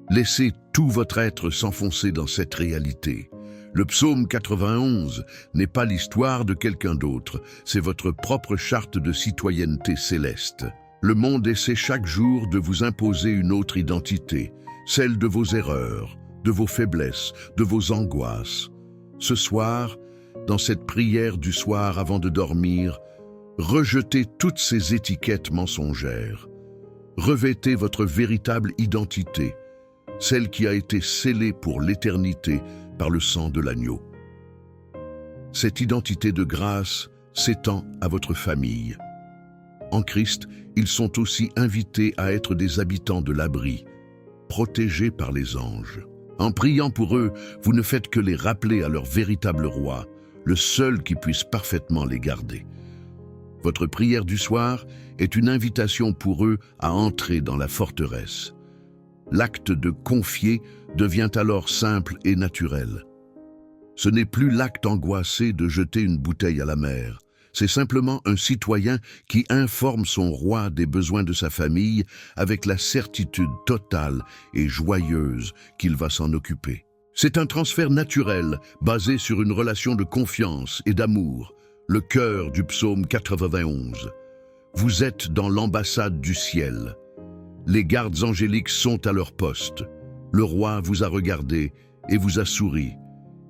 Laissez tout votre être s'enfoncer dans cette réalité. Le psaume 91 n'est pas l'histoire de quelqu'un d'autre, c'est votre propre charte de citoyenneté céleste. Le monde essaie chaque jour de vous imposer une autre identité, celle de vos erreurs, de vos faiblesses, de vos angoisses. Ce soir, dans cette prière du soir avant de dormir, rejetez toutes ces étiquettes mensongères. Revêtez votre véritable identité, celle qui a été scellée pour l'éternité par le sang de l'agneau. Cette identité de grâce s'étend à votre famille. En Christ, ils sont aussi invités à être des habitants de l'abri, protégés par les anges. En priant pour eux, vous ne faites que les rappeler à leur véritable roi, le seul qui puisse parfaitement les garder. Votre prière du soir est une invitation pour eux à entrer dans la forteresse. L'acte de confier devient alors simple et naturel. Ce n'est plus l'acte angoissé de jeter une bouteille à la mer. C'est simplement un citoyen qui informe son roi des besoins de sa famille avec la certitude totale et joyeuse qu'il va s'en occuper. C'est un transfert naturel basé sur une relation de confiance et d'amour, le cœur du psaume 91. Vous êtes dans l'ambassade du ciel. Les gardes angéliques sont à leur poste. Le roi vous a regardé et vous a souri.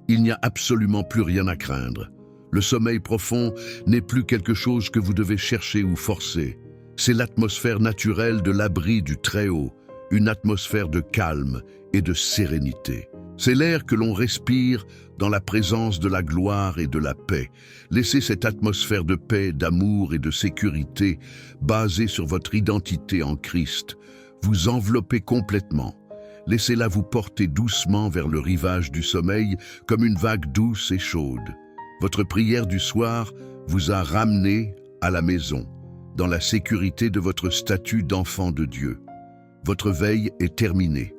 Il n'y a absolument plus rien à craindre. Le sommeil profond n'est plus quelque chose que vous devez chercher ou forcer. C'est l'atmosphère naturelle de l'abri du Très-Haut, une atmosphère de calme et de sérénité. C'est l'air que l'on respire dans la présence de la gloire et de la paix. Laissez cette atmosphère de paix, d'amour et de sécurité, basée sur votre identité en Christ, vous envelopper complètement. Laissez-la vous porter doucement vers le rivage du sommeil comme une vague douce et chaude. Votre prière du soir vous a ramené à la maison, dans la sécurité de votre statut d'enfant de Dieu. Votre veille est terminée.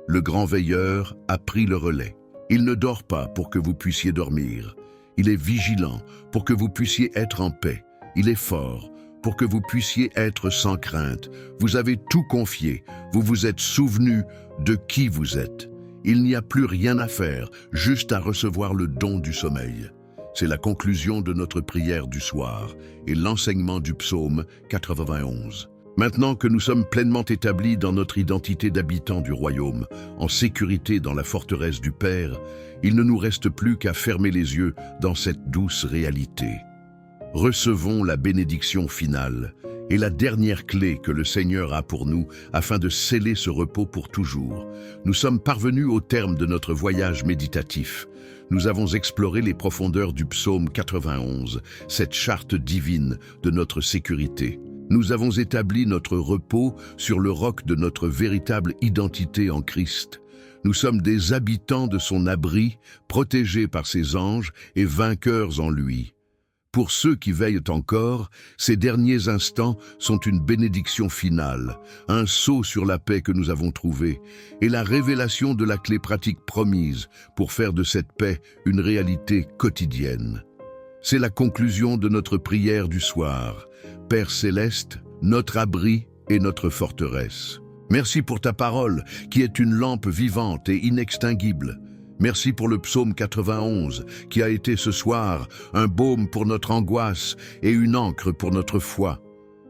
Le grand veilleur a pris le relais. Il ne dort pas pour que vous puissiez dormir. Il est vigilant pour que vous puissiez être en paix. Il est fort pour que vous puissiez être sans crainte. Vous avez tout confié. Vous vous êtes souvenu de qui vous êtes. Il n'y a plus rien à faire, juste à recevoir le don du sommeil. C'est la conclusion de notre prière du soir et l'enseignement du psaume 91. Maintenant que nous sommes pleinement établis dans notre identité d'habitants du royaume, en sécurité dans la forteresse du Père, il ne nous reste plus qu'à fermer les yeux dans cette douce réalité. Recevons la bénédiction finale et la dernière clé que le Seigneur a pour nous afin de sceller ce repos pour toujours. Nous sommes parvenus au terme de notre voyage méditatif. Nous avons exploré les profondeurs du psaume 91, cette charte divine de notre sécurité. Nous avons établi notre repos sur le roc de notre véritable identité en Christ. Nous sommes des habitants de son abri, protégés par ses anges et vainqueurs en lui. Pour ceux qui veillent encore, ces derniers instants sont une bénédiction finale, un sceau sur la paix que nous avons trouvée, et la révélation de la clé pratique promise pour faire de cette paix une réalité quotidienne. C'est la conclusion de notre prière du soir. Père céleste, notre abri et notre forteresse. Merci pour ta parole, qui est une lampe vivante et inextinguible. Merci pour le psaume 91, qui a été ce soir un baume pour notre angoisse et une ancre pour notre foi.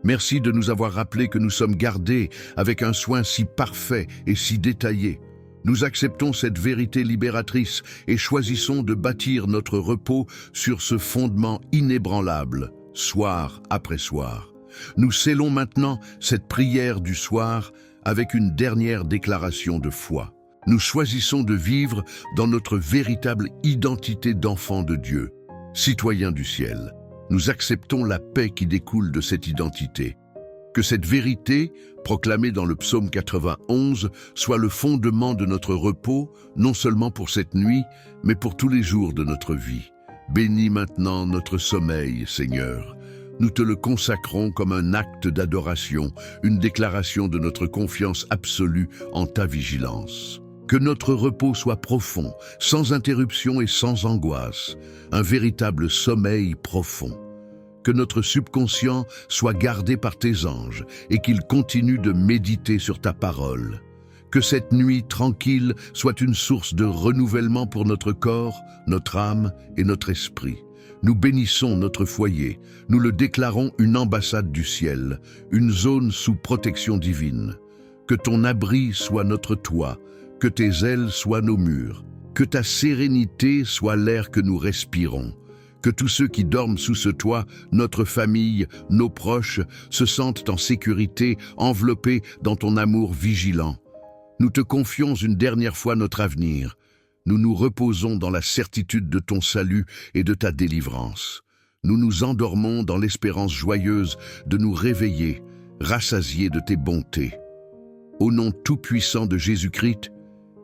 Merci de nous avoir rappelé que nous sommes gardés avec un soin si parfait et si détaillé. Nous acceptons cette vérité libératrice et choisissons de bâtir notre repos sur ce fondement inébranlable, soir après soir. Nous scellons maintenant cette prière du soir avec une dernière déclaration de foi. Nous choisissons de vivre dans notre véritable identité d'enfant de Dieu, citoyen du ciel. Nous acceptons la paix qui découle de cette identité. Que cette vérité, proclamée dans le psaume 91, soit le fondement de notre repos, non seulement pour cette nuit, mais pour tous les jours de notre vie. Bénis maintenant notre sommeil, Seigneur. Nous te le consacrons comme un acte d'adoration, une déclaration de notre confiance absolue en ta vigilance. Que notre repos soit profond, sans interruption et sans angoisse, un véritable sommeil profond. Que notre subconscient soit gardé par tes anges et qu'il continue de méditer sur ta parole. Que cette nuit tranquille soit une source de renouvellement pour notre corps, notre âme et notre esprit. Nous bénissons notre foyer, nous le déclarons une ambassade du ciel, une zone sous protection divine. Que ton abri soit notre toit, que tes ailes soient nos murs, que ta sérénité soit l'air que nous respirons. Que tous ceux qui dorment sous ce toit, notre famille, nos proches, se sentent en sécurité, enveloppés dans ton amour vigilant. Nous te confions une dernière fois notre avenir. Nous nous reposons dans la certitude de ton salut et de ta délivrance. Nous nous endormons dans l'espérance joyeuse de nous réveiller, rassasiés de tes bontés. Au nom tout-puissant de Jésus-Christ,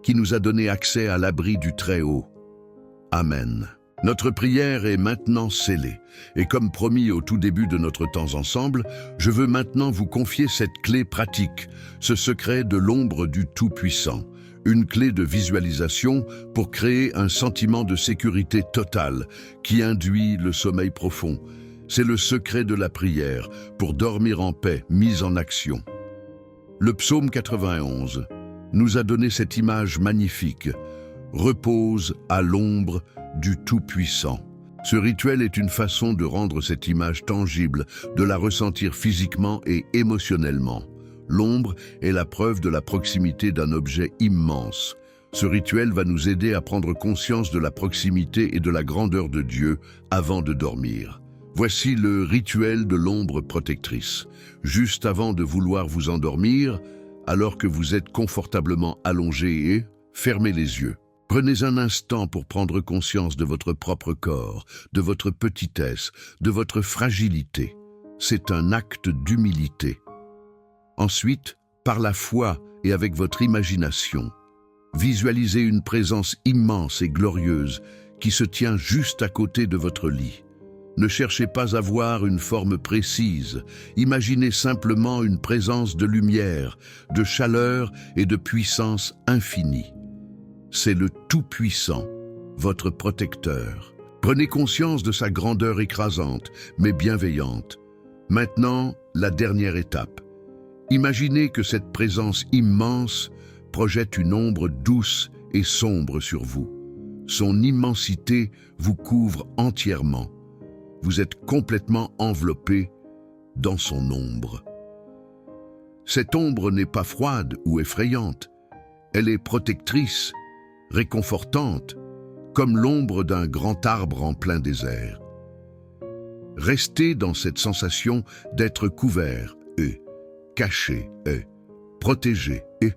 qui nous a donné accès à l'abri du Très-Haut. Amen. Notre prière est maintenant scellée, et comme promis au tout début de notre temps ensemble, je veux maintenant vous confier cette clé pratique, ce secret de l'ombre du Tout-Puissant, une clé de visualisation pour créer un sentiment de sécurité totale qui induit le sommeil profond. C'est le secret de la prière pour dormir en paix, mise en action. Le psaume 91 nous a donné cette image magnifique. Repose à l'ombre du Tout-Puissant. Ce rituel est une façon de rendre cette image tangible, de la ressentir physiquement et émotionnellement. L'ombre est la preuve de la proximité d'un objet immense. Ce rituel va nous aider à prendre conscience de la proximité et de la grandeur de Dieu avant de dormir. Voici le rituel de l'ombre protectrice. Juste avant de vouloir vous endormir, alors que vous êtes confortablement allongé et fermez les yeux. Prenez un instant pour prendre conscience de votre propre corps, de votre petitesse, de votre fragilité. C'est un acte d'humilité. Ensuite, par la foi et avec votre imagination, Visualisez une présence immense et glorieuse qui se tient juste à côté de votre lit. Ne cherchez pas à voir une forme précise, imaginez simplement une présence de lumière, de chaleur et de puissance infinie. C'est le Tout-Puissant, votre protecteur. Prenez conscience de sa grandeur écrasante, mais bienveillante. Maintenant, la dernière étape. Imaginez que cette présence immense projette une ombre douce et sombre sur vous. Son immensité vous couvre entièrement. Vous êtes complètement enveloppé dans son ombre. Cette ombre n'est pas froide ou effrayante. Elle est protectrice, réconfortante, comme l'ombre d'un grand arbre en plein désert. Restez dans cette sensation d'être couvert et caché et protégé et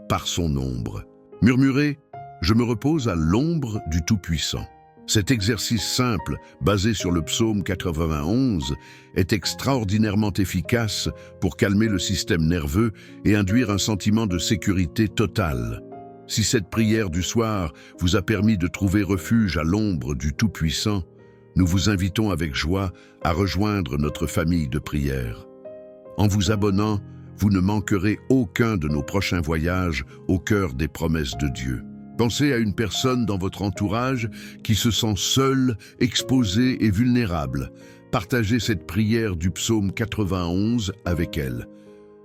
par son ombre. Murmurez « Je me repose à l'ombre du Tout-Puissant ». Cet exercice simple, basé sur le psaume 91, est extraordinairement efficace pour calmer le système nerveux et induire un sentiment de sécurité totale. Si cette prière du soir vous a permis de trouver refuge à l'ombre du Tout-Puissant, nous vous invitons avec joie à rejoindre notre famille de prière. En vous abonnant, vous ne manquerez aucun de nos prochains voyages au cœur des promesses de Dieu. Pensez à une personne dans votre entourage qui se sent seule, exposée et vulnérable. Partagez cette prière du psaume 91 avec elle.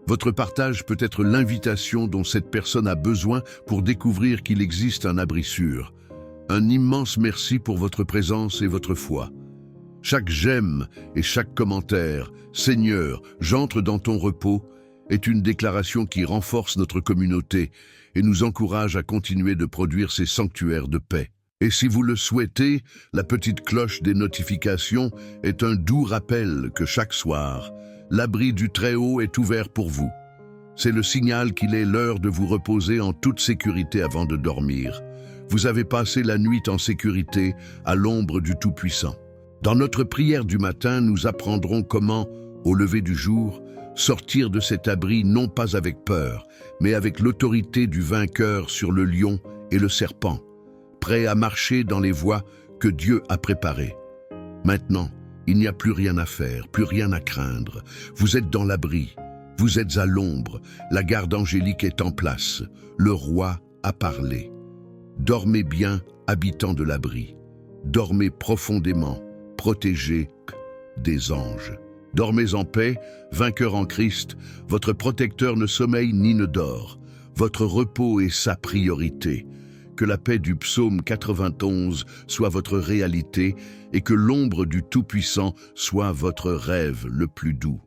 Votre partage peut être l'invitation dont cette personne a besoin pour découvrir qu'il existe un abri sûr. Un immense merci pour votre présence et votre foi. Chaque j'aime et chaque commentaire, Seigneur, j'entre dans ton repos, est une déclaration qui renforce notre communauté et nous encourage à continuer de produire ces sanctuaires de paix. Et si vous le souhaitez, la petite cloche des notifications est un doux rappel que chaque soir, l'abri du Très-Haut est ouvert pour vous. C'est le signal qu'il est l'heure de vous reposer en toute sécurité avant de dormir. Vous avez passé la nuit en sécurité à l'ombre du Tout-Puissant. Dans notre prière du matin, nous apprendrons comment, au lever du jour, sortir de cet abri non pas avec peur, mais avec l'autorité du vainqueur sur le lion et le serpent, prêt à marcher dans les voies que Dieu a préparées. Maintenant, il n'y a plus rien à faire, plus rien à craindre. Vous êtes dans l'abri, vous êtes à l'ombre, la garde angélique est en place, le roi a parlé. Dormez bien, habitants de l'abri. Dormez profondément, protégés des anges. Dormez en paix, vainqueur en Christ, votre protecteur ne sommeille ni ne dort. Votre repos est sa priorité. Que la paix du psaume 91 soit votre réalité et que l'ombre du Tout-Puissant soit votre rêve le plus doux.